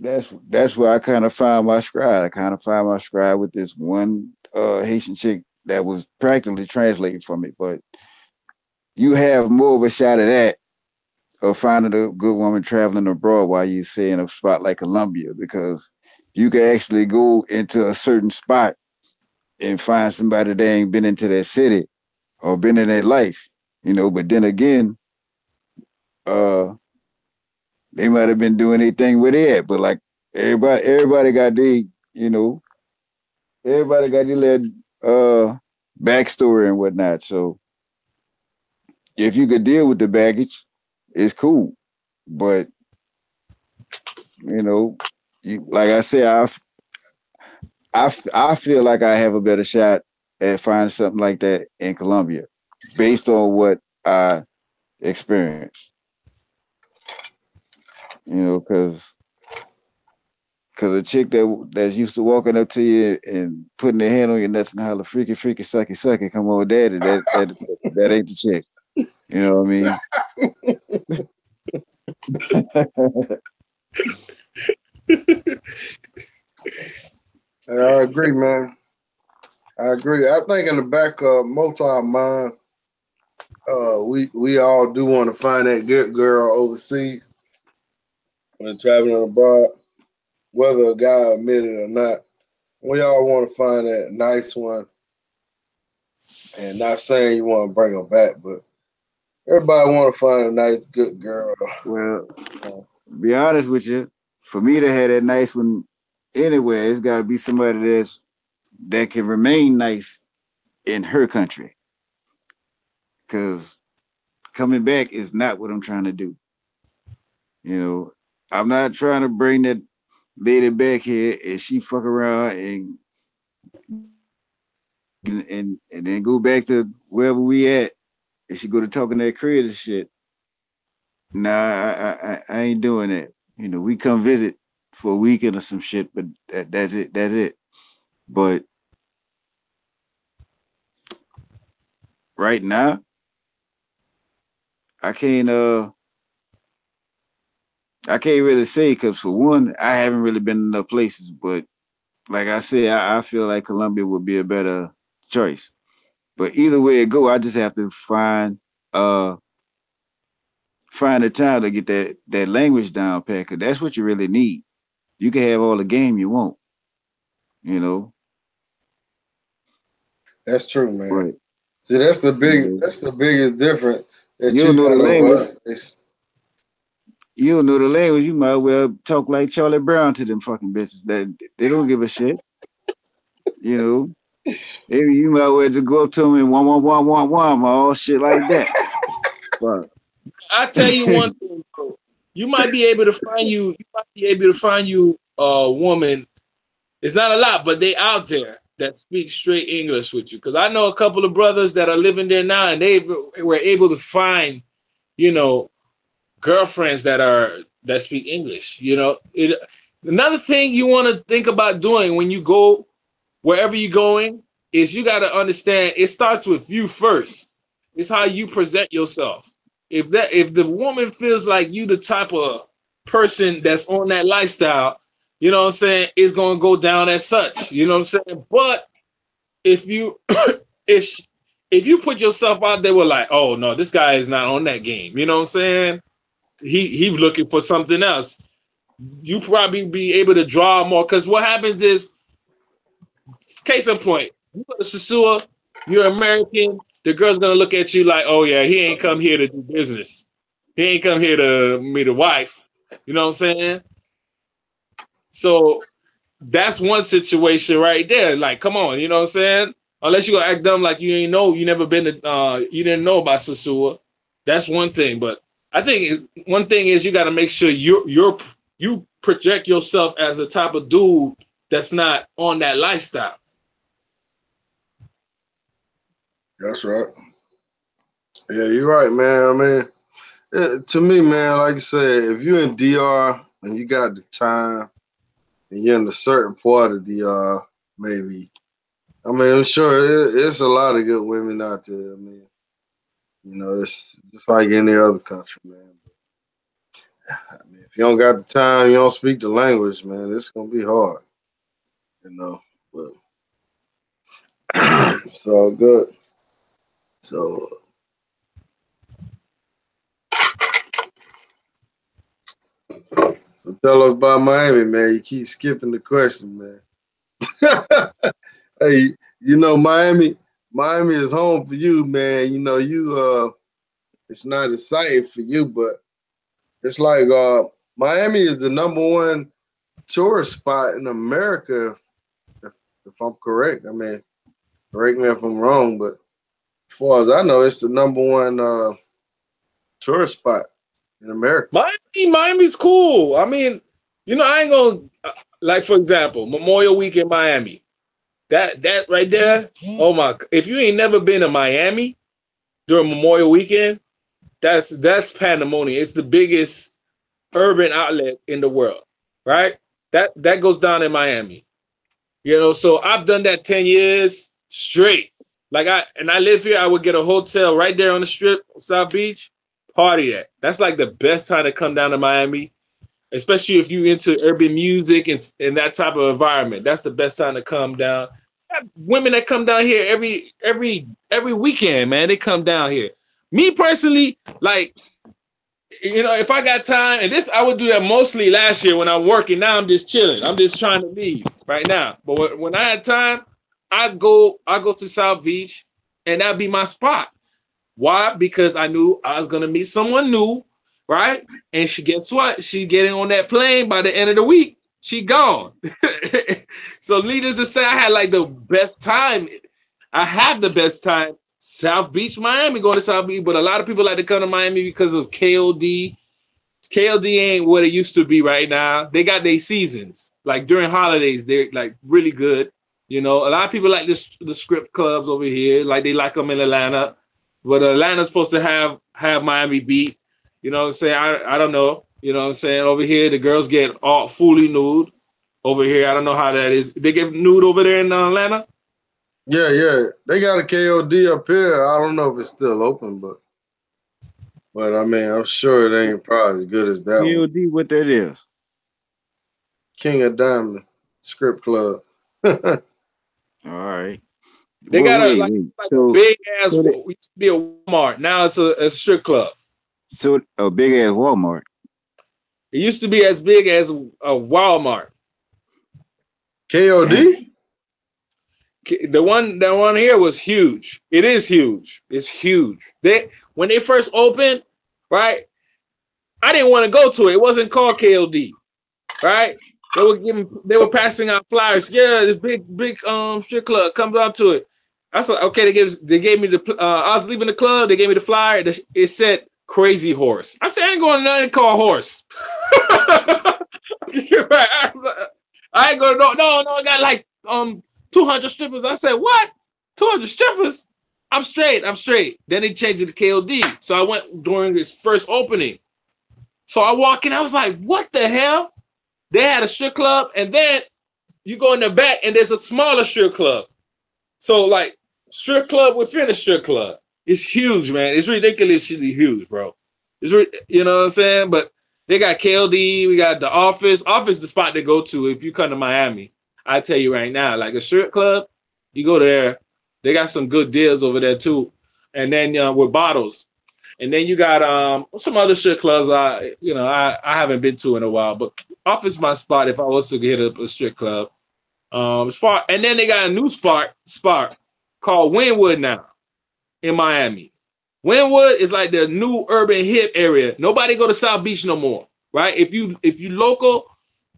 that's where I kind of found my stride. I kind of found my stride with this one Haitian chick that was practically translating for me. But you have more of a shot at that of finding a good woman traveling abroad while you stay in a spot like Colombia, because you can actually go into a certain spot and find somebody that ain't been into that city or been in that life, you know. But then again, uh, they might have been doing anything with it, but like everybody got the, you know, everybody got the little backstory and whatnot. So if you could deal with the baggage, it's cool. But you know, like I said, I feel like I have a better shot at finding something like that in Colombia, based on what I experienced. You know, because a chick that's used to walking up to you and putting their hand on your nuts and holler freaky freaky sucky sucky, come on daddy, that ain't the chick. You know what I mean? I agree, man. I agree. I think in the back of most of our mind, we all do want to find that good girl overseas when traveling abroad, whether a guy admit it or not. We all want to find that nice one, and not saying you want to bring her back, but everybody want to find a nice, good girl. Well, Uh, be honest with you, for me to have that nice one anywhere, it's got to be somebody that can remain nice in her country. Because coming back is not what I'm trying to do. You know, I'm not trying to bring that lady back here and she fuck around and then go back to wherever we at and she go to talking that creative shit. Nah, I ain't doing that. You know, we come visit for a weekend or some shit, but that's it. That's it. But right now, I can't I can't really say because for one, I haven't really been enough places. But like I said, I feel like Colombia would be a better choice. But either way it go, I just have to uh find the time to get that language down pat, because that's what you really need. You can have all the game you want, you know, that's true, man. but See, you know, that's the biggest difference that you you don't know the got over language. us. It's, You don't know the language. You might well talk like Charlie Brown to them fucking bitches. That they don't give a shit. You know, maybe you might well just go up to them and one, all shit like that. But I tell you one thing, bro. You might be able to find you a woman. It's not a lot, but they out there that speak straight English with you. Because I know a couple of brothers that are living there now, and they were able to find, you know, girlfriends that speak English. Another thing you want to think about doing when you go wherever you're going is you got to understand it starts with you first. It's how you present yourself. If the woman feels like you the type of person that's on that lifestyle, you know what I'm saying, it's gonna go down as such. You know what I'm saying? But if you if if you put yourself out there with like, oh no, this guy is not on that game, you know what I'm saying? He's looking for something else. You probably be able to draw more because what happens is, case in point, you go to Sasua, you're American, the girl's gonna look at you like, oh yeah, he ain't come here to do business. He ain't come here to meet a wife. You know what I'm saying? So that's one situation right there. Like, come on, you know what I'm saying? Unless you gonna act dumb like you ain't know, you never been to, you didn't know about Sasua. That's one thing. But I think one thing is you got to make sure you project yourself as the type of dude that's not on that lifestyle. that's right. Yeah, you're right, man. I mean, to me, man, like you said, if you're in DR and you got the time and you're in a certain part of DR, maybe. I mean, I'm sure it's a lot of good women out there. I mean, it's just like any other country, man. I mean, if you don't got the time, you don't speak the language, man. It's gonna be hard, you know. But it's all good. So, so tell us about Miami, man. You keep skipping the question, man. Hey, you know Miami. Miami is home for you, man. You know it's not exciting for you, but it's like Miami is the number one tourist spot in America, if, if I'm correct. I mean, correct me if I'm wrong, but as far as I know, it's the number one tourist spot in America. Miami's cool. I mean, I ain't gonna like, for example, Memorial Week in Miami. That right there. Oh my! If you ain't never been to Miami during Memorial Weekend, that's pandemonium. It's the biggest urban outlet in the world, right? That goes down in Miami. So I've done that 10 years straight. Like I live here, I would get a hotel right there on the strip, South Beach, party at. That's like the best time to come down to Miami, especially if you into urban music and that type of environment. That's the best time to come down. Women that come down here every weekend, man, they come down here. Me personally, like, if I got time, and this I would do that mostly last year when I'm working. Now I'm just chilling. I'm just trying to leave right now. But when I had time, I go to South Beach, and that'd be my spot. Why? Because I knew I was gonna meet someone new, right? And guess what? She getting on that plane by the end of the week. She gone. So needless to say, I had like the best time. I have the best time. South Beach, Miami, going to South Beach, but a lot of people like to come to Miami because of KOD. KOD ain't what it used to be right now. They got their seasons. Like during holidays, they're like really good. A lot of people like the script clubs over here, like they like them in Atlanta. But Atlanta's supposed to have Miami beat. You know what I'm saying? I don't know. You know what I'm saying? Over here, the girls get all fully nude. Over here, I don't know how that is. They get nude over there in Atlanta? Yeah. They got a KOD up here. I don't know if it's still open, but I mean, I'm sure it ain't probably as good as that one. KOD, what that is? King of Diamond Script Club. Yeah, All right. They Well, got wait. like a So, big ass. so, It used to be a Walmart. Now it's a strip club. so a big ass Walmart. It used to be as big as a Walmart. KOD. The one here was huge. It is huge. It's huge. When they first opened, right? I didn't want to go to it. It wasn't called KOD, right? They were passing out flyers. Yeah, this big strip club comes out to it. I said, okay. They gave me the. I was leaving the club. They gave me the flyer. It said Crazy Horse. I said, I ain't going to nothing called Horse. Right. I ain't going to no. I got like 200 strippers. I said, what? 200 strippers? I'm straight. Then they changed it to KOD. So I went during its first opening. So I walk in, I was like, what the hell? They had a strip club, and then you go in the back, and there's a smaller strip club. So, like, strip club within a strip club. It's huge, man. It's ridiculously huge, bro. You know what I'm saying? But they got KLD, we got the Office. Office is the spot to go to if you come to Miami. I tell you right now, like a strip club, you go there. They got some good deals over there, too. And then with bottles. And then you got some other strip clubs I haven't been to in a while, but Office my spot if I was to hit a strip club. And then they got a new spot called Wynwood now in Miami. Wynwood is like the new urban hip area. Nobody go to South Beach no more, right? If you local,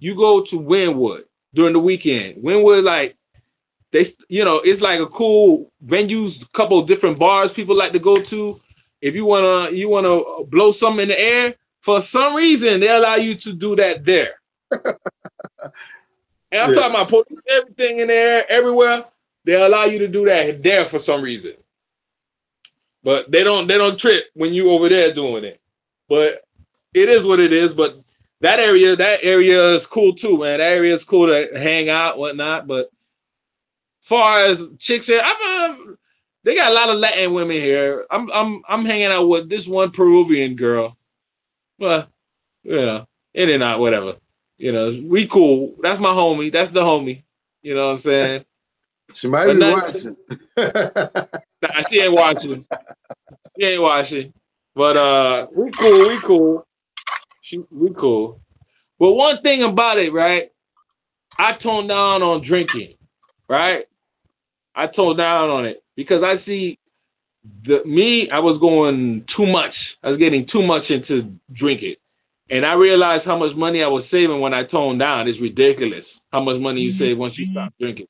you go to Wynwood during the weekend. Wynwood, like it's like a cool venues, a couple of different bars people like to go to. If you wanna blow something in the air, for some reason they allow you to do that there. And I'm talking about police, everything in there, everywhere. They allow you to do that there for some reason. But they don't trip when you over there doing it. But it is what it is. But that area is cool too, man. That area is cool to hang out, whatnot. But as far as chicks here, they got a lot of Latin women here. I'm hanging out with this one Peruvian girl. Well, You know, in and out, whatever. You know, we cool. That's my homie. That's the homie. You know what I'm saying? She might But be nothing. watching. Nah, she ain't watching. She ain't watching. But we cool. We cool. We cool. But one thing about it, right? I toned down on drinking, right? I toned down on it because I see I was going too much. I was getting too much into drinking. And I realized how much money I was saving when I toned down. It's ridiculous how much money you save once you stop drinking.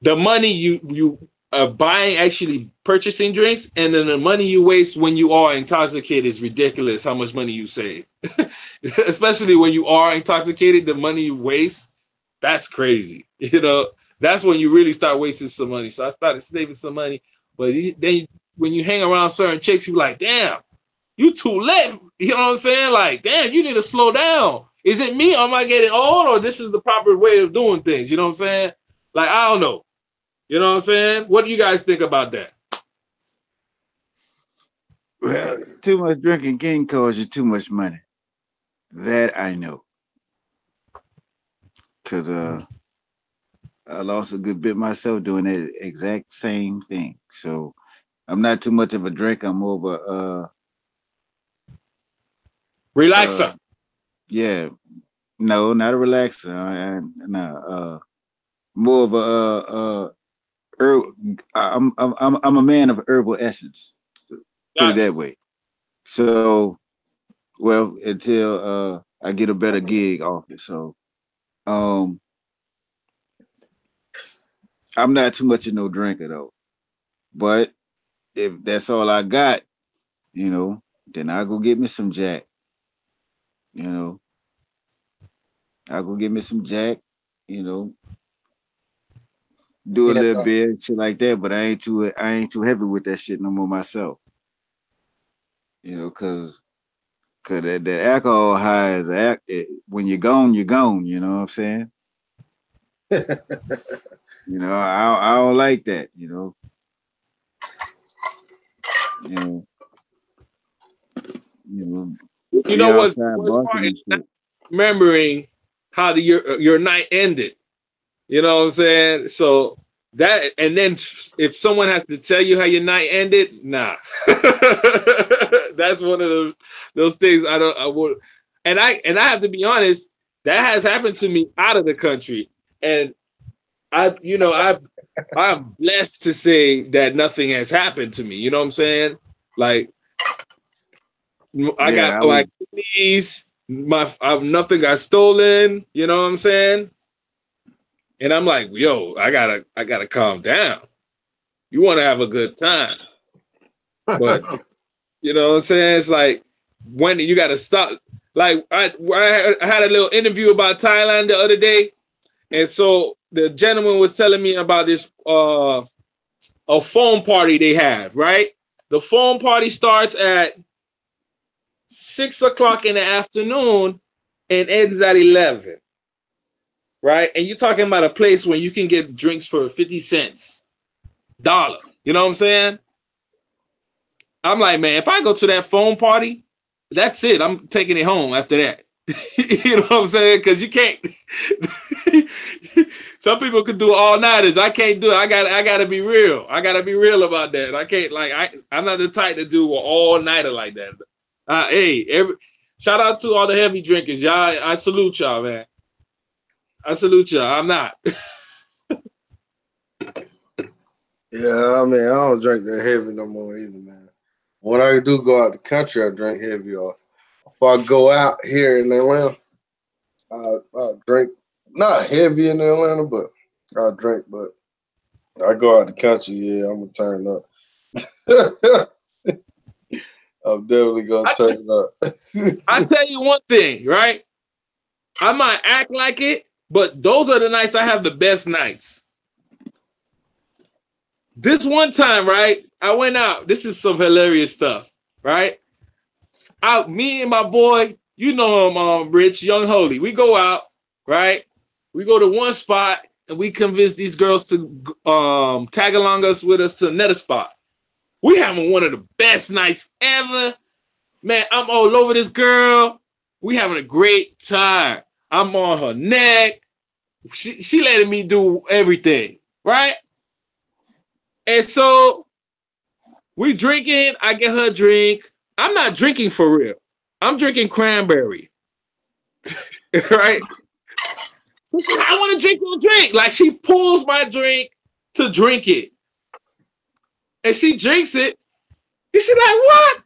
The money you are buying, actually purchasing drinks, and then the money you waste when you are intoxicated is ridiculous how much money you save. Especially when you are intoxicated, the money you waste, that's crazy. You know, that's when you really start wasting some money. So I started saving some money. But then when you hang around certain chicks, you're like, damn, you too lit. You know what I'm saying? Like, damn, you need to slow down. Is it me or am I getting old, or this is the proper way of doing things? You know what I'm saying? Like, I don't know. You know what I'm saying? What do you guys think about that? Well, too much drinking can cause you too much money. That I know. Cause I lost a good bit myself doing that exact same thing. So I'm not too much of a drinker. I'm more of a Relaxer. yeah. No, not a relaxer. More of a I'm a man of herbal essence. Put it Gotcha. that way. So, well, until I get a better gig off it. So, um, I'm not too much of no drinker though. But if that's all I got, then I go get me some Jack. You know, I go get me some Jack. You know, do a Yeah, little bit shit like that. But I ain't too heavy with that shit no more myself. Cause that alcohol high when you're gone, you're gone. You know what I'm saying? I don't like that. You know, you know, You be know what's the outside worst barking part is and not shit. remembering how your night ended. You know what I'm saying? So that, and then if someone has to tell you how your night ended, nah. That's one of those things I would, and I have to be honest, that has happened to me out of the country. And I'm blessed to say that nothing has happened to me. You know what I'm saying? Like, I Yeah, got I was. like these, nothing got stolen. You know what I'm saying? And I'm like, yo, I gotta calm down. You want to have a good time, but you know what I'm saying? It's like when you got to stop. Like I had a little interview about Thailand the other day, and so the gentleman was telling me about this a phone party they have. Right, the phone party starts at 6 o'clock in the afternoon and ends at 11. Right, and you're talking about a place where you can get drinks for 50 cents, dollar. You know what I'm saying? I'm like, man, if I go to that phone party, that's it. I'm taking it home after that. You know what I'm saying? Because you can't. Some people could do all nighters. I can't do it. I gotta be real. I gotta be real about that. I can't I'm not the type to do an all nighter like that. Shout out to all the heavy drinkers, y'all. I salute y'all, man. I salute y'all. I'm not. yeah. I mean, I don't drink that heavy no more either, man. When I do go out the country, I drink heavy. Or if I go out here in Atlanta, I drink not heavy in Atlanta, but I drink. But I go out the country, yeah, I'm gonna turn up. I'm definitely gonna I, turn up. I tell you one thing, right? I might act like it, but those are the nights I have the best nights. This one time, right? I went out. This is some hilarious stuff, right? Me and my boy, you know him, Rich, Young Holy. We go out, right? We go to one spot and we convince these girls to tag along us with us to another spot. We having one of the best nights ever. Man, I'm all over this girl. We having a great time. I'm on her neck. She letting me do everything, right? And so we drinking. I get her a drink. I'm not drinking for real. I'm drinking cranberry, right? So she, I want to drink your drink. Like she pulls my drink to drink it, and she drinks it. And she like, what?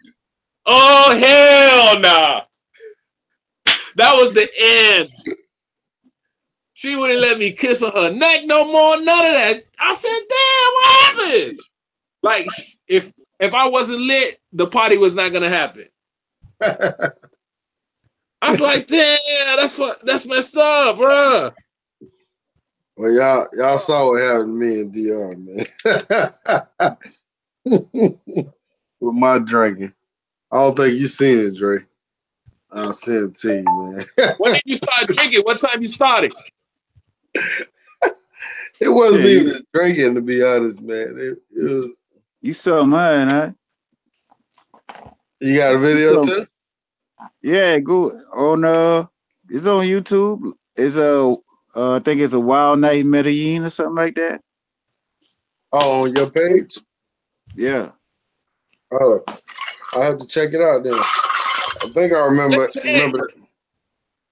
Oh hell nah! That was the end. She wouldn't let me kiss on her neck no more. None of that. I said, damn, what happened? Like if I wasn't lit, the party was not gonna happen. I was like, damn, that's messed up, bro. Well, y'all saw what happened to me and DR, man. With my drinking. I don't think you seen it, Dre. I'll send it to you, man. When did you start drinking? What time you started? It wasn't even drinking, to be honest, man. It was. You saw mine, huh? You got a video too? Yeah, go on. It's on YouTube. It's I think it's a Wild Night in Medellin or something like that. Oh, on your page? Yeah. Oh, I have to check it out then. I think I remember that.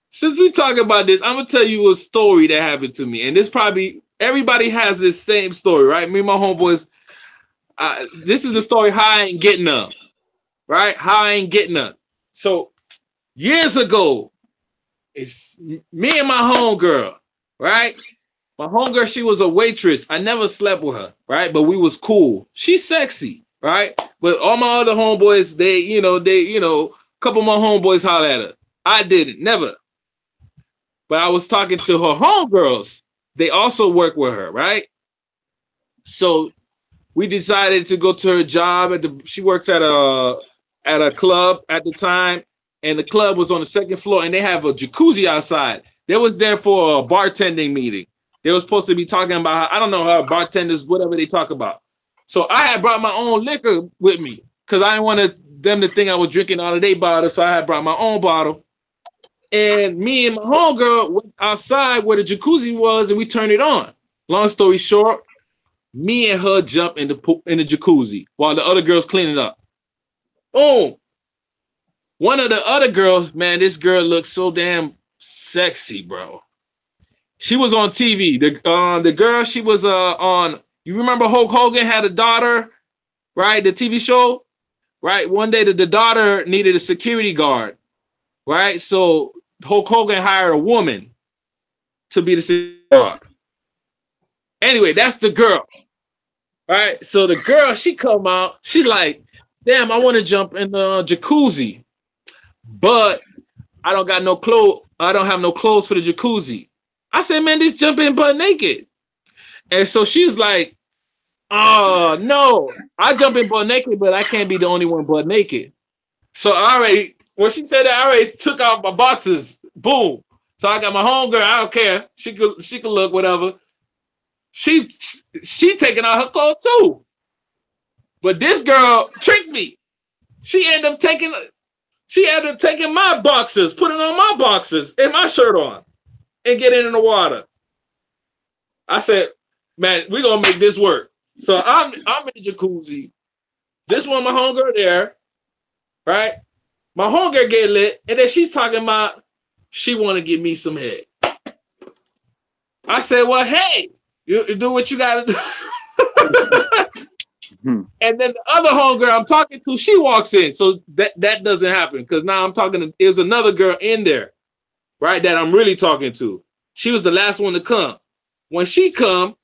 Since we talk about this, I'm gonna tell you a story that happened to me, and this probably everybody has this same story, right? Me and my homeboys. This is the story how I ain't getting none, right? How I ain't getting none. So years ago, it's me and my homegirl, right? My homegirl, she was a waitress. I never slept with her, right? But we was cool. She's sexy, right? But all my other homeboys, they, a couple of my homeboys hollered at her. I didn't, never. But I was talking to her homegirls. They also work with her, right? So we decided to go to her job she works at a club at the time, and the club was on the second floor, and they have a jacuzzi outside. They was there for a bartending meeting. They were supposed to be talking about, I don't know, how bartenders, whatever they talk about. So I had brought my own liquor with me because I didn't want them to think I was drinking out of their bottle. So I had brought my own bottle. And me and my homegirl went outside where the jacuzzi was, and we turned it on. Long story short, me and her jump in the jacuzzi while the other girls clean it up. Boom. One of the other girls, man, this girl looks so damn sexy, bro. She was on TV. The girl, she was on. You remember Hulk Hogan had a daughter, right? The TV show, right? One day the daughter needed a security guard, right? So Hulk Hogan hired a woman to be the security guard. Anyway, that's the girl, right? So the girl, she come out. She's like, damn, I want to jump in the jacuzzi, but I don't got no clothes. I don't have no clothes for the jacuzzi. I said, man, just jump in butt naked. And so she's like, oh, no, I jump in butt naked, but I can't be the only one butt naked. So when she said that, I already took out my boxes. Boom. So I got my homegirl. I don't care. She could look, whatever. She taking out her clothes too. But this girl tricked me. She ended up taking my boxes, putting on my boxes and my shirt on, and getting in the water. I said, man, we're gonna make this work. So I'm in the jacuzzi. This one, my homegirl there, right? My homegirl get lit, and then she's talking about she want to give me some head. I said, well, hey, you do what you gotta do. And then the other homegirl I'm talking to, she walks in. So that doesn't happen because now I'm talking to, there's another girl in there, right, that I'm really talking to. She was the last one to come. When she come,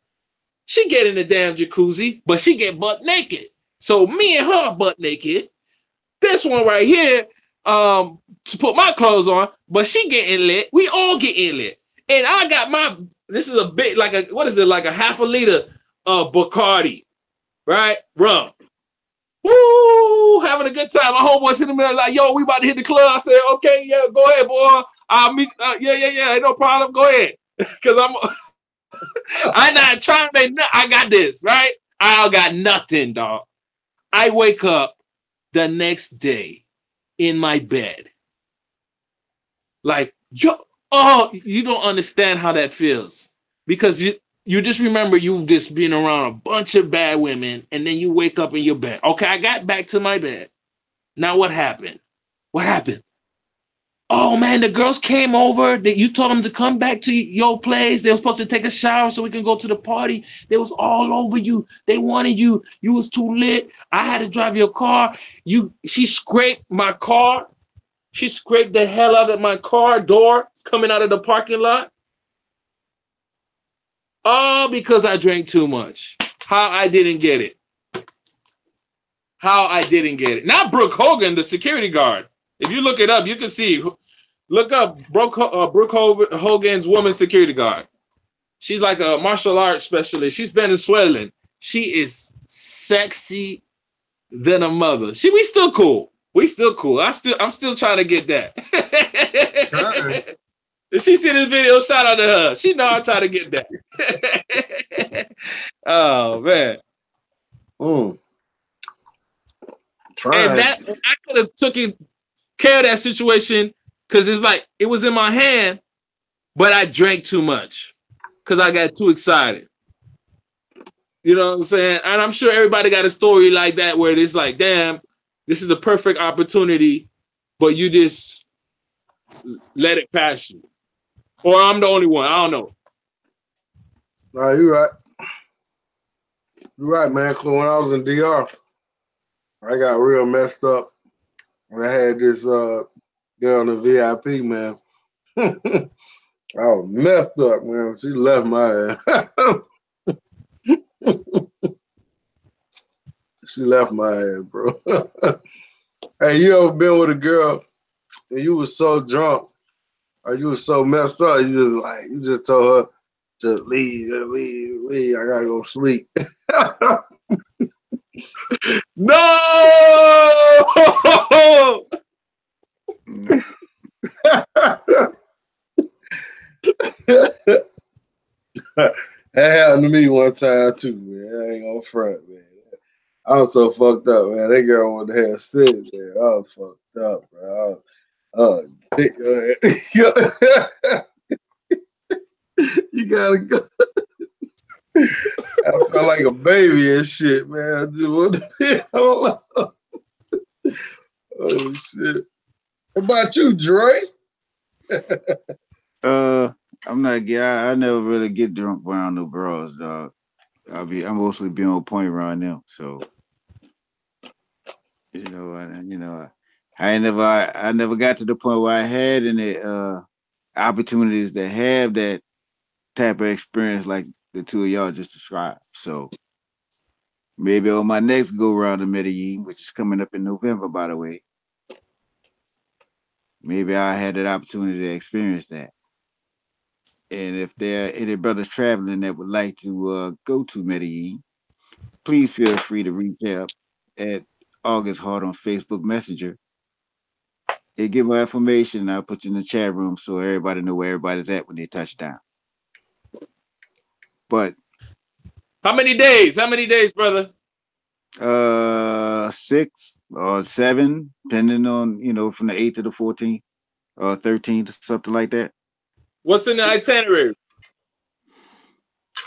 she get in the damn jacuzzi, but she get butt naked. So me and her butt naked. This one right here, to put my clothes on, but she getting lit. We all getting lit. And I got this is a bit like like a half a liter of Bacardi, right? Rum. Woo! Having a good time. My homeboy sitting there like, yo, we about to hit the club. I said, okay, yeah, go ahead, boy. I'll meet, yeah, no problem. Go ahead. Because I'm not trying to make I got this, right? I got nothing, dog. I wake up the next day. in my bed. Like, you don't understand how that feels. Because you just remember you just been around a bunch of bad women, and then you wake up in your bed. Okay, I got back to my bed. Now what happened? What happened? Oh man, the girls came over. That you told them to come back to your place. They were supposed to take a shower so we can go to the party. They was all over you. They wanted you. You was too lit. I had to drive your car. She scraped my car. She scraped the hell out of my car door coming out of the parking lot. All because I drank too much. How I didn't get it. How I didn't get it. Not Brooke Hogan, the security guard. If you look it up, you can see. Look up Brooke Hogan's woman security guard. She's like a martial arts specialist. She's Venezuelan. She is sexy than a mother. We still cool. We still cool. I'm still trying to get that. If she see this video, shout out to her. She know I'm trying to get that. Oh man. And that I could have taken care of that situation because it's like it was in my hand, but I drank too much because I got too excited. You know what I'm saying? And I'm sure everybody got a story like that where it's like, damn, this is the perfect opportunity, but you just let it pass you. Or I'm the only one. I don't know. No, you're right. You're right, man. Cause when I was in DR, I got real messed up. And I had this girl in the VIP, man. I was messed up, man. She left my ass. She left my ass, bro. Hey, you ever been with a girl and you was so drunk or you was so messed up, you just told her to leave. I gotta go sleep. No! That happened to me one time too, man. I ain't gonna front, man. I was so fucked up, man. That girl wanted to have sex, man. I was fucked up, bro. You gotta go. I felt like a baby and shit, man. I just wanted to be alone. Oh shit. What about you, Dre? I'm not. Yeah, I never really get drunk around no bros, dog. I'm mostly be on point around them. So, I never got to the point where I had any opportunities to have that type of experience like the two of y'all just described. So maybe on my next go round to Medellin, which is coming up in November, by the way, maybe I had that opportunity to experience that. And if there are any brothers traveling that would like to go to Medellin, please feel free to reach out at August Heart on Facebook Messenger. And give my information, and I'll put you in the chat room so everybody know where everybody's at when they touch down. But How many days? How many days, brother? 6 or 7, depending on, from the 8th to the 14th or 13th, something like that. What's in the itinerary?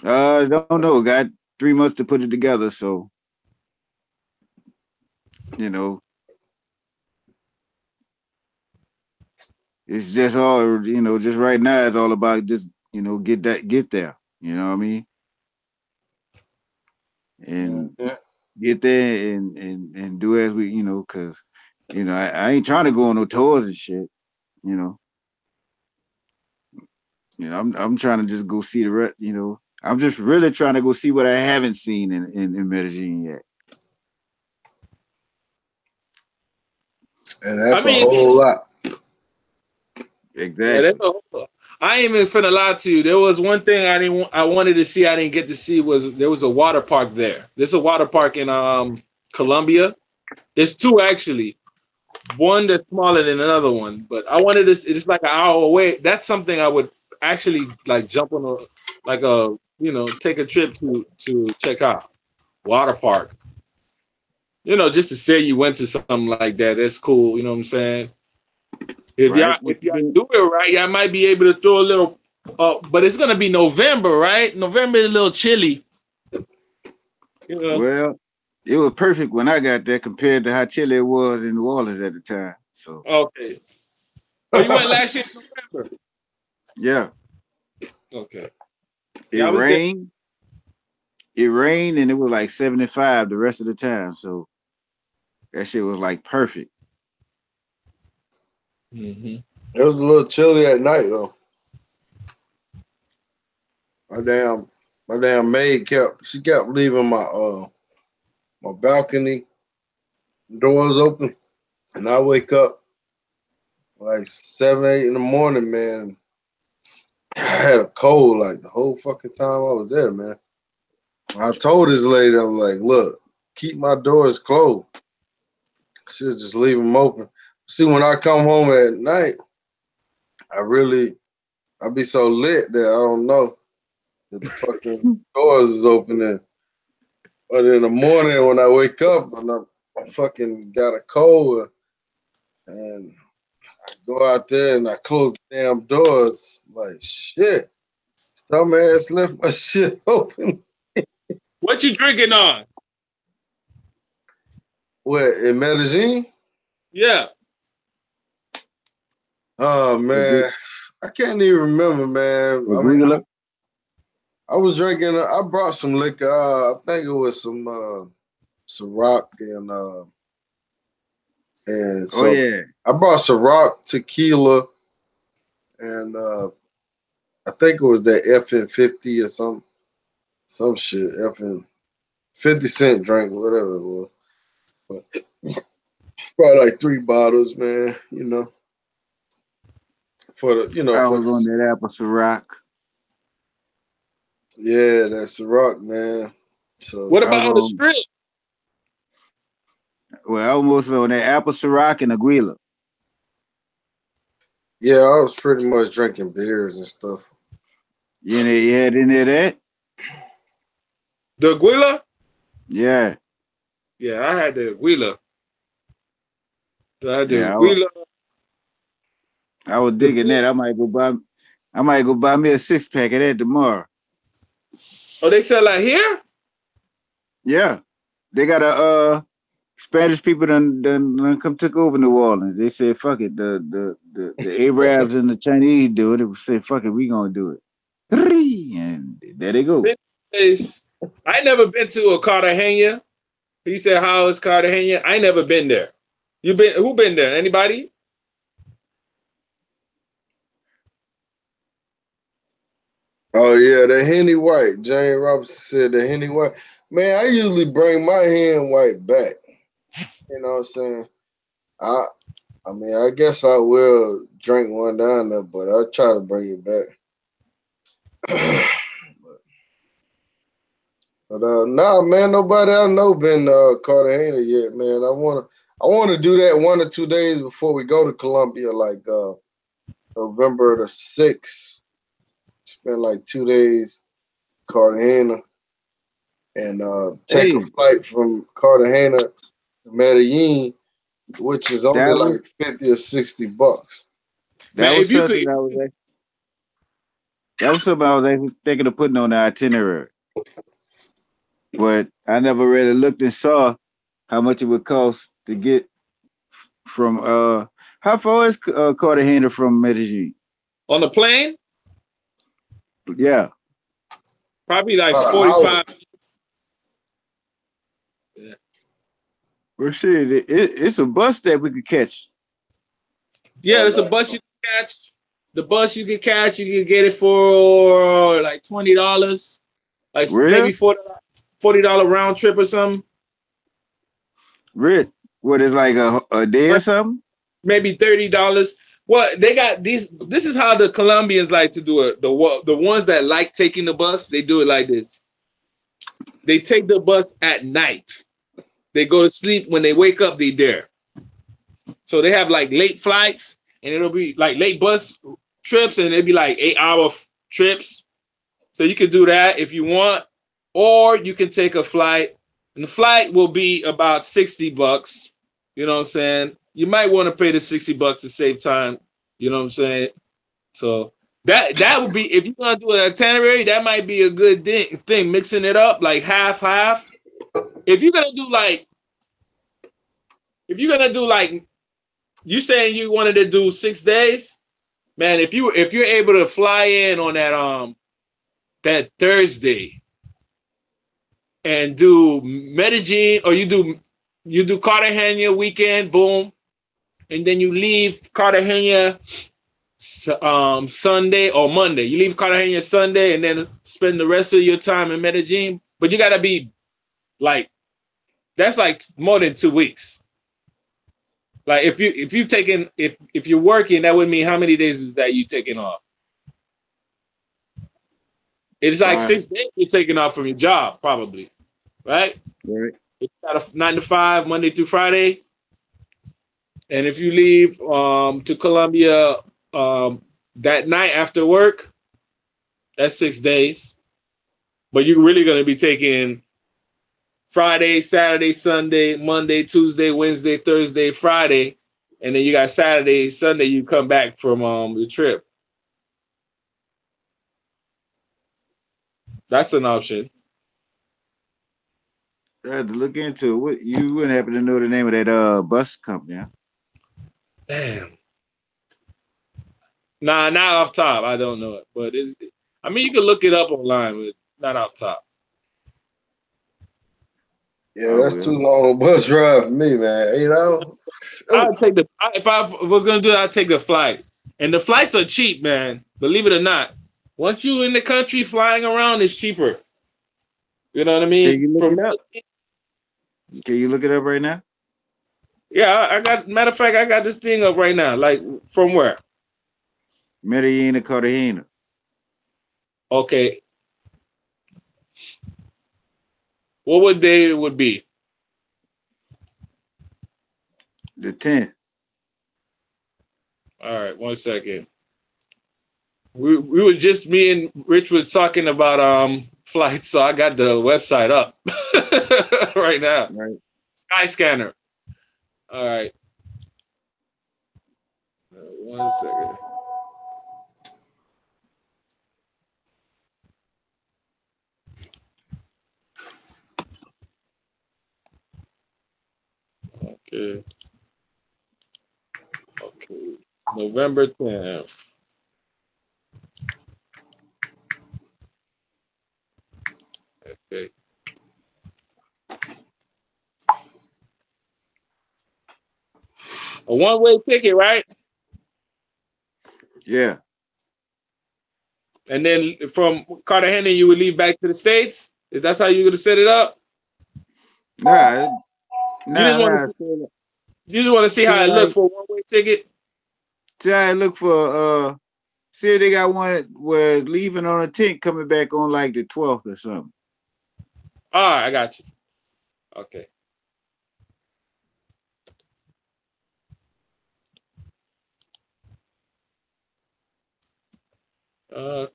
Don't know. Got 3 months to put it together, so it's just all, just right now it's all about just, get there. You know what I mean? And get there and do as we, because, I ain't trying to go on no tours and shit, I'm trying to just go see I'm just really trying to go see what I haven't seen in Medellin yet. And that's a whole lot. Exactly. Yeah, I ain't even finna lie to you. There was one thing I wanted to see. I didn't get to see. There was a water park there. There's a water park in Colombia. There's 2 actually. One that's smaller than another one. But I wanted to. It's like an hour away. That's something I would actually like jump on take a trip to check out. Water park. You know, just to say you went to something like that, that's cool. You know what I'm saying? If Right? y'all do it right, y'all might be able to throw a little. But it's gonna be November, right? November is a little chilly. You know. Well, it was perfect when I got there compared to how chilly it was in New Orleans at the time. So Okay. Oh, you went last year in November. yeah, Okay. it Yeah, I was there. rained. It rained and it was like 75 the rest of the time. So that shit was like perfect. Mm-hmm. It was a little chilly at night though. My damn, my damn maid kept leaving my balcony doors open, and I wake up like 7, 8 in the morning, man. I had a cold like the whole fucking time I was there, man. I told this lady, I'm like, look, keep my doors closed. She'll just leave them open. See, when I come home at night, I be so lit that I don't know that the fucking doors is opening. But in the morning when I wake up and I fucking got a cold and I go out there and I close the damn doors, I'm like shit. Some ass left my shit open. What you drinking on? What in Medellin? Yeah. Oh man, I can't even remember, man. I mean, Aguila? I was drinking. I brought some liquor. I think it was some Ciroc and Oh so yeah. I brought Ciroc, tequila, and I think it was that FN50 or some shit. FN 50 cent drink, whatever it was. But probably like 3 bottles, man. For the I for was on the that apple Ciroc. yeah, that's Ciroc, man. So What I was about on the on strip? well, I was on that apple Ciroc and Aguila. yeah, I was pretty much drinking beers and stuff. You had any of that? The Aguila? Yeah. Yeah, I had the Aguila. I had the Yeah, Aguila. I was The digging that. Bush. I might go buy me a 6-pack of that tomorrow. Oh, they sell that here? Yeah. They got a Spanish people done come took over New Orleans. They said fuck it. The Arabs and the Chinese do it. They said fuck it, we gonna do it. And there they go. I never been to a Cartagena. He said, "How is Cartagena?" I never been there. You been? Who been there? Anybody? Oh yeah, the Henny White. Jane Robinson said the Henny White. Man, I usually bring my hen white back. You know what I'm saying? I I mean, I guess I will drink one down there, but I'll try to bring it back. but nah, man, nobody I know been Cartagena yet, man. I wanna do that 1 or 2 days before we go to Colombia, like November the 6th. Spend like 2 days Cartagena and take a Hey, flight from Cartagena to Medellin, which is only that was like 50 or $60. that Man, was if you could, something that was something I was actually thinking of putting on the itinerary. But I never really looked and saw how much it would cost to get from how far is Cartagena from Medellin? on the plane, Yeah. probably like About an hour. 45. Yeah, Well shit, it's a bus that we could catch. yeah. There's a bus you can catch. The bus you can catch, you can get it for like $20, like Real? maybe $40 round trip or something. Rich. What is like a day or something? Maybe $30. Well, they got these. This is how the Colombians like to do it. The ones that like taking the bus, they do it like this. They take the bus at night. They go to sleep. When they wake up, they there. So they have like late flights, and it'll be like late bus trips, and it'll be like 8-hour trips. So you can do that if you want, or you can take a flight And the flight will be about $60. You know what I'm saying? You might want to pay the $60 to save time. You know what I'm saying? So that would be, if you're gonna do an itinerary, that might be a good thing. Mixing it up like half. If you're gonna do like, you saying you wanted to do 6 days, man. If you're able to fly in on that Thursday and do Medellin, or you do Cartagena weekend, boom, and then you leave Cartagena Sunday or Monday. You leave Cartagena Sunday and then spend the rest of your time in Medellin. But you gotta be like, that's like more than 2 weeks. Like if you're working, that would mean how many days is that you taking off? It's like 6 days you're taking off from your job, probably, right? Right. It's got a 9 to 5, Monday through Friday. And if you leave to Colombia that night after work, that's 6 days. But you're really going to be taking Friday, Saturday, Sunday, Monday, Tuesday, Wednesday, Thursday, Friday, and then you got Saturday, Sunday. You come back from the trip. That's an option. I had to look into it. What, you wouldn't happen to know the name of that bus company? Huh? Damn. Nah, not off top. I don't know it, but I mean, you can look it up online, but not off top. Yeah, that's too long a bus ride for me, man. 8 hours. I'd take if I was gonna do it, I'd take the flight. And the flights are cheap, man. Believe it or not. Once you in the country, flying around is cheaper. You know what I mean? Can you look it up? Can you look it up right now? Yeah, I got. Matter of fact, I got this thing up right now. Like, from where? Medellin to Cartagena. Okay. What day it would be? The 10th. All right, 1 second. We were just, me and Rich was talking about flights, so I got the website up right now. Right. Skyscanner. All right. 1 second. Okay. November 10th. Okay. A one-way ticket, right? Yeah. And then from Cartagena, you would leave back to the States? If that's how you're going to set it up? Nah. You just want to see how it look for a one-way ticket? See how it look for, see if they got one where leaving on a 10th, coming back on like the 12th or something. All right, I got you. Okay.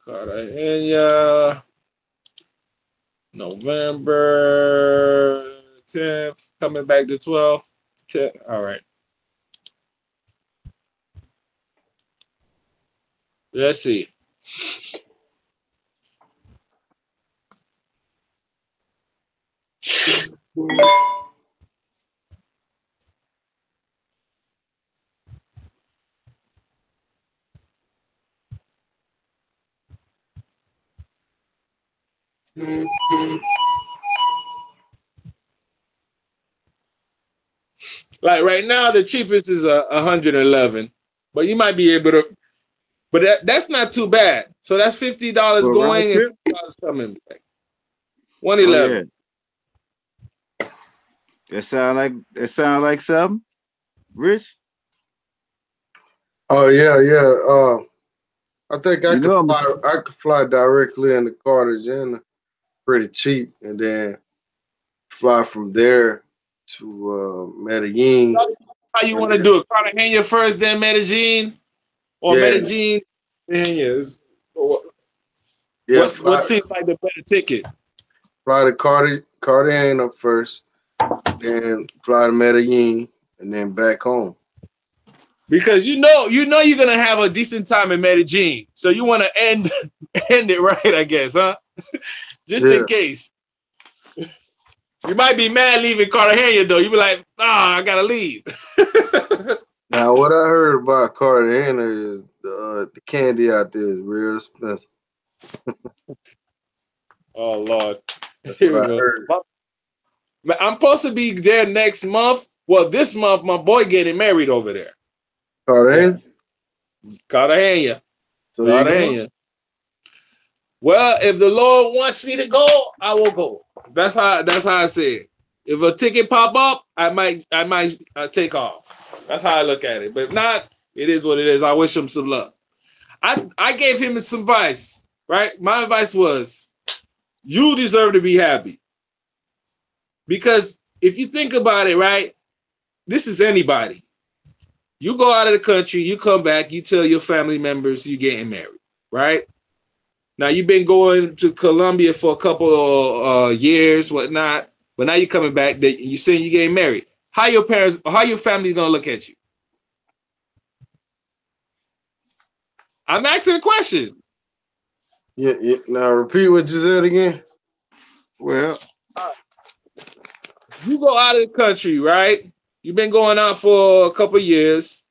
Cartagena, November 10th, coming back the 12th. All right. Let's see. Like right now, the cheapest is 111, but you might be able to. But that's not too bad. So that's $50 going and $50 coming back. 111. Oh, yeah. That sound like something, Rich? Oh yeah. I think I could fly directly into Cartagena, pretty cheap, and then fly from there to Medellin. How you want to do it? Cartagena first, then Medellin, or Medellin? What seems like the better ticket? Fly to Cartagena first, then fly to Medellin, and then back home. Because you know you're gonna have a decent time in Medellin, so you want to end it right, I guess, huh? Just in Yeah. case. You might be mad leaving Cartagena though. You be like, I gotta leave. Now, what I heard about Cartagena is the candy out there is real expensive. Oh Lord. That's Here what we I go. heard. I'm supposed to be there next month. Well, this month, my boy getting married over there. Yeah. Cartagena. Cartagena. So you going? Cartagena. Well, if the Lord wants me to go, I will go. That's how I say it. If a ticket pop up, I might take off. That's how I look at it. But if not, it is what it is. I wish him some luck. I gave him some advice, right? My advice was, you deserve to be happy. Because if you think about it, right, this is anybody. You go out of the country, you come back, you tell your family members you're getting married, right? Now you've been going to Colombia for a couple of years, whatnot, but now you're coming back. That you saying you're getting married. How your parents, how your family gonna look at you? I'm asking a question. Yeah, yeah. Now repeat what you said again. Well, You go out of the country, right? You've been going out for a couple of years.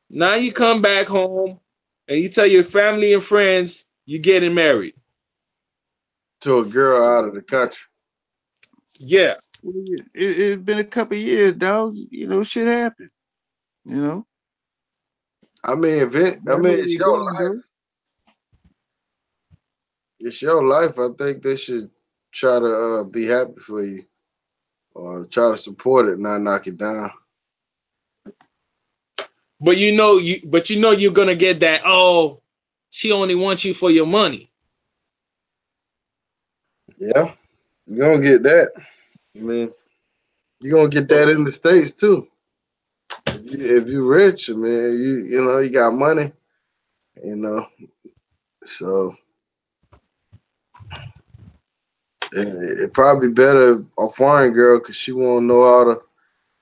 Now you come back home and you tell your family and friends you're getting married. To a girl out of the country. Yeah. it's been a couple of years, dog. You know, shit happened. You know, I mean, that's what it's we your gonna life. do. It's your life. I think they should try to be happy for you or try to support it, not knock it down. But you're gonna get that, oh, she only wants you for your money. Yeah, you're gonna get that. I mean, you're gonna get that in the States too. If you rich, I mean, you know you got money, you know. So it probably better a foreign girl because she won't know all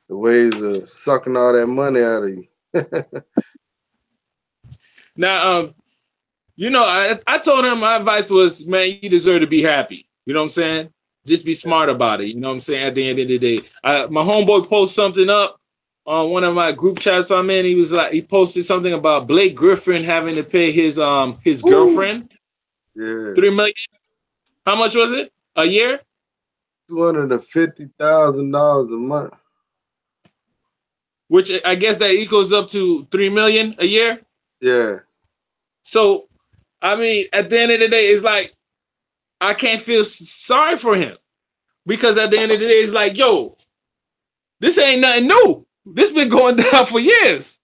the ways of sucking all that money out of you. Now, I told him my advice was, man, you deserve to be happy. You know what I'm saying? Just be smart about it. You know what I'm saying? At the end of the day, my homeboy posted something up on one of my group chats I'm in. He posted something about Blake Griffin having to pay his Ooh, girlfriend yeah, $3 million. How much was it a year? $250,000 a month. Which I guess that equals up to $3 million a year. Yeah, So, I mean, at the end of the day, it's like I can't feel sorry for him because at the end of the day, it's like, yo, this ain't nothing new. This been going down for years.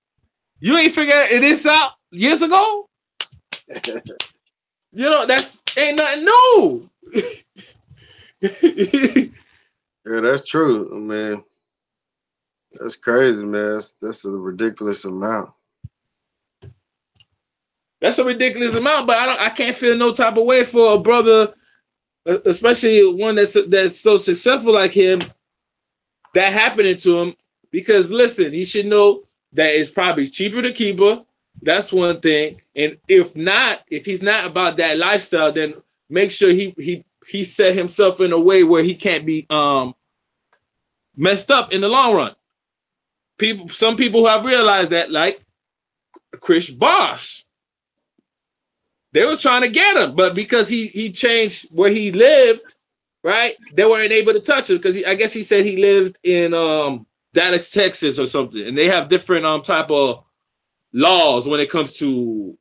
You ain't figured this out years ago. That's ain't nothing new. yeah, that's true. I mean, that's crazy, man. That's a ridiculous amount. That's a ridiculous amount, but I can't feel no type of way for a brother, especially one that's so successful like him, that happening to him. Because listen, he should know that it's probably cheaper to keep her. That's one thing. And if he's not about that lifestyle, then make sure he set himself in a way where he can't be messed up in the long run. Some people who have realized that, like Chris Bosh, they was trying to get him, but because he changed where he lived, right? They weren't able to touch him because I guess he said he lived in Dallas, Texas, or something, and they have different type of laws when it comes to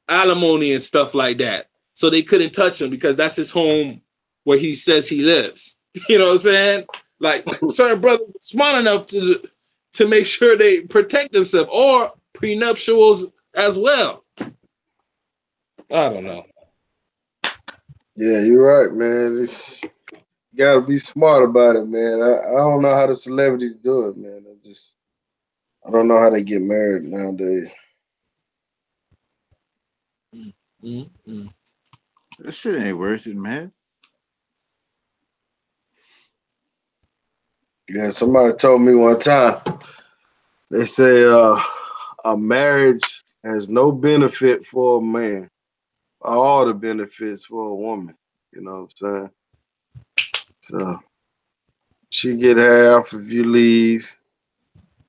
alimony and stuff like that. So they couldn't touch him because that's his home where he says he lives. You know what I'm saying? Like certain brothers are smart enough to make sure they protect themselves, or prenuptials as well. I don't know. Yeah, you're right, man. You gotta be smart about it, man. I don't know how the celebrities do it, man. I don't know how they get married nowadays. Mm-hmm. That shit ain't worth it, man. Yeah, somebody told me one time. They say a marriage has no benefit for a man, all the benefits for a woman. You know what I'm saying? So she get half if you leave.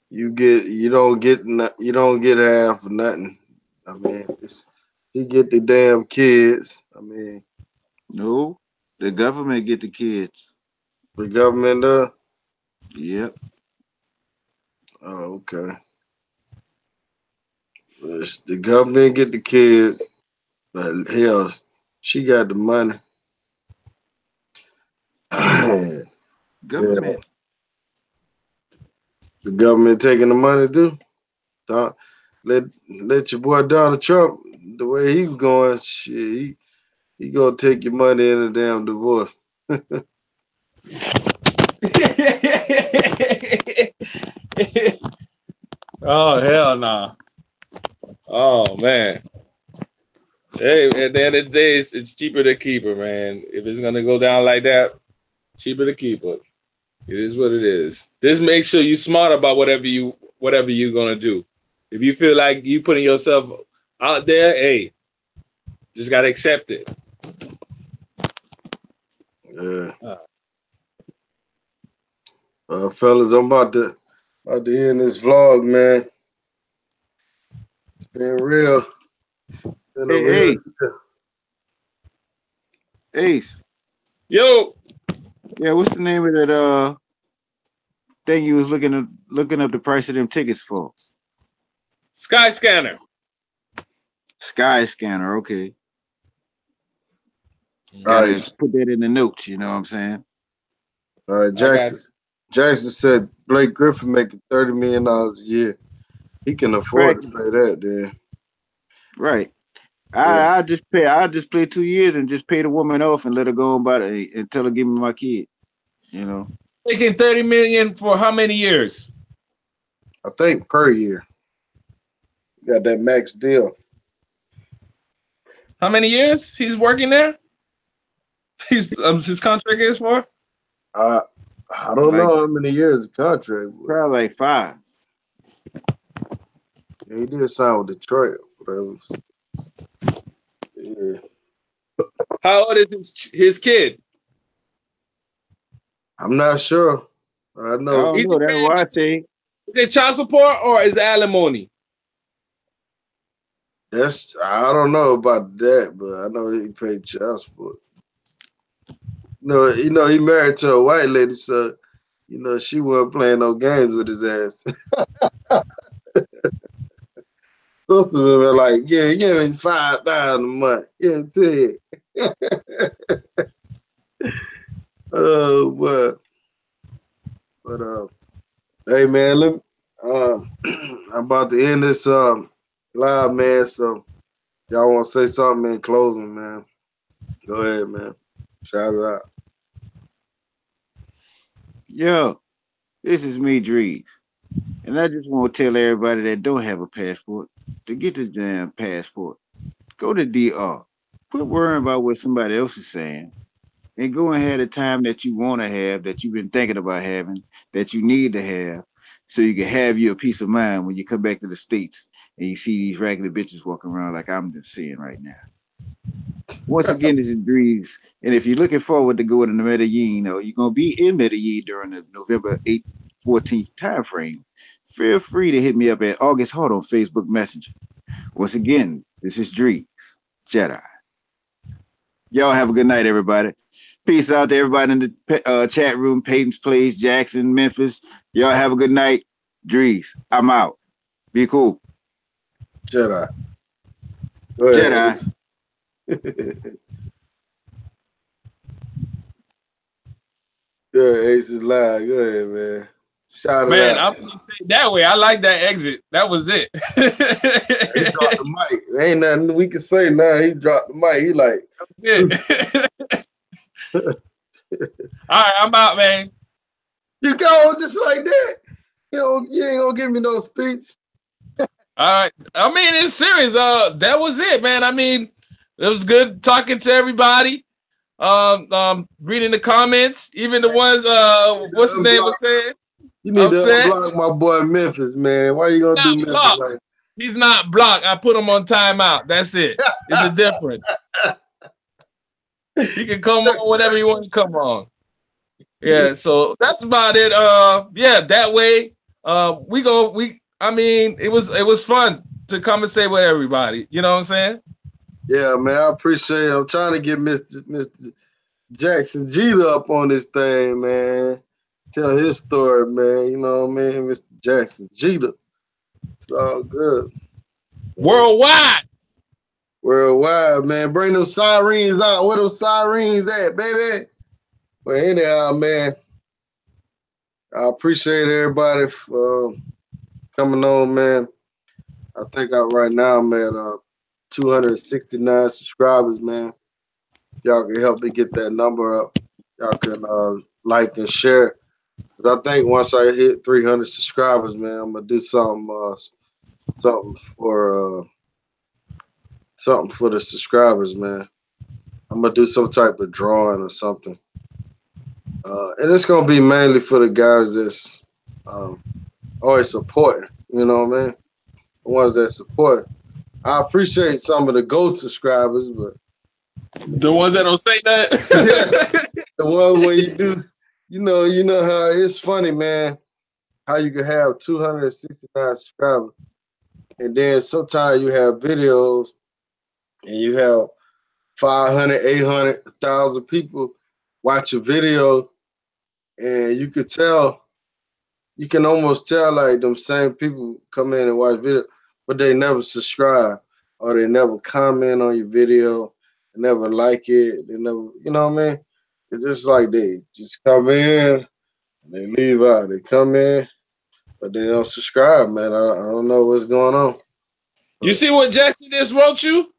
You don't get half of nothing. I mean, she get the damn kids. I mean, No, the government get the kids. the government does. Yep. Oh, okay. Well, the government get the kids, but hell, she got the money. Yeah, Government. the government taking the money too. Don- Let let your boy Donald Trump, the way he was going, shit, he gonna take your money in a damn divorce. Oh hell no! Oh man! Hey, at the end of the day, it's cheaper to keep her, man. If it's gonna go down like that, cheaper to keep her. It is what it is. Just make sure you're smart about whatever you're gonna do. If you feel like you putting yourself out there, hey, just gotta accept it. Yeah. Uh, Fellas, I'm about to end this vlog, man. It's been real. Been a Hey, real. Ace. Yo, Yeah, what's the name of that thing you was looking up the price of them tickets for? Sky Scanner. Sky Scanner, okay. All Gotta right, put that in the notes, you know what I'm saying? all right. I got Jackson said Blake Griffin making $30 million a year. He can Right, afford to pay that, then. right. Yeah. I just play 2 years and just pay the woman off and let her go on by and tell her give me my kid. You know. taking 30 million for how many years? I think per year. Got that max deal. How many years he's working there? His contract is for? I I don't Like know how many years the contract, but probably like 5. yeah, he did sign with Detroit. Whatever. Yeah. How old is his kid? I'm not sure. I I know don't Is he know. That's paying? why I say Is it child support or is it alimony? I don't know about that, but I know he paid child support. He married to a white lady, so she wasn't playing no games with his ass. Supposed to be like, yeah, give me 5,000 a month. Yeah, 10. But hey man, I'm about to end this live, man. So y'all want to say something in closing, man? Go ahead, man. Shout it out. yo, this is me, Drees. And I just want to tell everybody that don't have a passport to get the damn passport. Go to DR. Quit worrying about what somebody else is saying. And go and have the time that you want to have, that you've been thinking about having, that you need to have, so you can have your peace of mind when you come back to the States and you see these regular bitches walking around like I'm just seeing right now. Once again, this is Drees. And if you're looking forward to going to Medellin, or you're going to be in Medellin during the November 8th, 14th time frame, feel free to hit me up at August Hart on Facebook Messenger. Once again, this is Drees, Jedi. Y'all have a good night, everybody. Peace out to everybody in the chat room, Peyton's Place, Jackson, Memphis. Y'all have a good night. Drees, I'm out. Be cool. Jedi. Go ahead. Jedi. Good, Ace is live. Go ahead, man. Shout it Man, out. I'm gonna say it that way. I like that exit. That was it. He dropped the mic. Ain't nothing we can say now. He dropped the mic. He like, All right, I'm out, man. you go just like that. You ain't gonna give me no speech. All right. I mean, it's serious. That was it, man. I mean, it was good talking to everybody. reading the comments, even the ones what's his name was saying. You need to Upset. unblock my boy Memphis, man. Why you gonna do Memphis Blocked. like? He's not blocked. I put him on timeout. That's it. It's a difference. He can come on whenever he want to come on. Yeah, so that's about it. Yeah, that way. I mean, it was fun to conversate with everybody. You know what I'm saying? Yeah, man, I appreciate it. I'm trying to get Mr. Jackson Jeter up on this thing, man. Tell his story, man. You know what I mean? Mr. Jackson Jeter. It's all good. Worldwide. Worldwide, man. Bring them sirens out. Where them sirens at, baby? But anyhow, man, I appreciate everybody for coming on, man. I think right now I'm at 269 subscribers, man. Y'all can help me get that number up. Y'all can like and share. Cause I think once I hit 300 subscribers, man, I'm gonna do something for the subscribers, man. I'm gonna do some type of drawing or something, and it's gonna be mainly for the guys that's always supporting. You know what I mean? The ones that support. I appreciate some of the ghost subscribers, but the ones that don't say that. the ones where you do, you know how it's funny, man. How you can have 269 subscribers, and then sometimes you have videos and you have 500, 800, 1,000 people watch your video, and you can almost tell like them same people come in and watch video, but they never subscribe or they never comment on your video, they never like it, they never, you know what I mean? It's just like they just come in and they leave out. They come in, but they don't subscribe, man. I don't know what's going on. You see what Jackson just wrote you?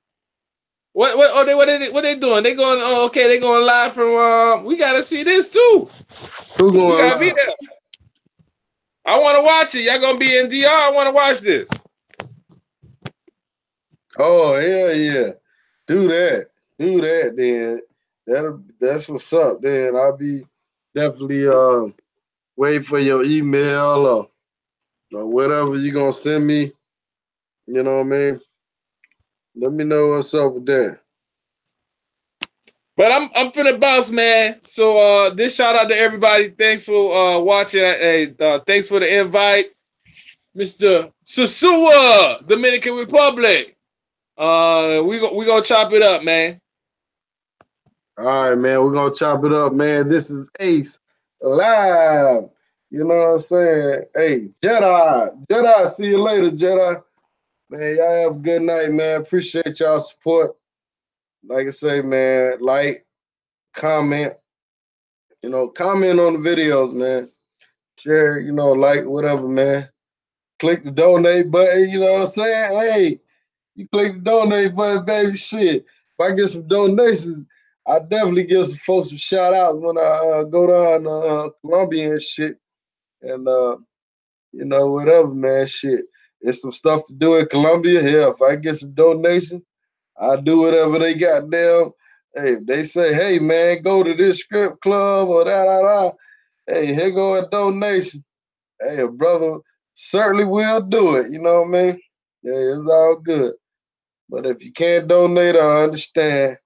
What they doing? They going, oh, okay, they going live from we gotta see this too. Who going We gotta live? be there. I wanna watch it. Y'all gonna be in DR. I wanna watch this. Oh, yeah. Do that then. That's what's up. Then I'll be definitely wait for your email or whatever you gonna send me. You know what I mean? Let me know what's up with that. But I'm finna bounce, man. So this shout out to everybody. Thanks for watching. Hey, thanks for the invite, Mr. Sosua, Dominican Republic. We gonna chop it up, man. All right, man. We're gonna chop it up, man. This is Ace Live. You know what I'm saying? Hey, Jedi. See you later, Jedi. Man, y'all have a good night, man. Appreciate y'all support. Like I say, man, like, comment. Comment on the videos, man. Share, like, whatever, man. Click the donate button, you know what I'm saying? Hey, you click the donate button, baby. Shit. If I get some donations, I definitely give some folks some shout outs when I go down Colombia and shit. And whatever, man. Shit. It's some stuff to do in Colombia. Hell, if I get some donations, I do whatever they got down. Hey, if they say, hey, man, go to this strip club or da. Hey, here go a donation. Hey, a brother certainly will do it. You know what I mean? Yeah, it's all good. But if you can't donate, I understand.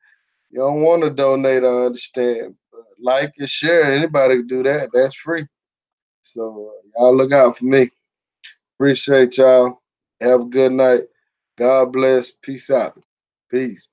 You don't want to donate, I understand. But like and share, anybody can do that. That's free. So y'all look out for me. Appreciate y'all. Have a good night. God bless. Peace out. Peace.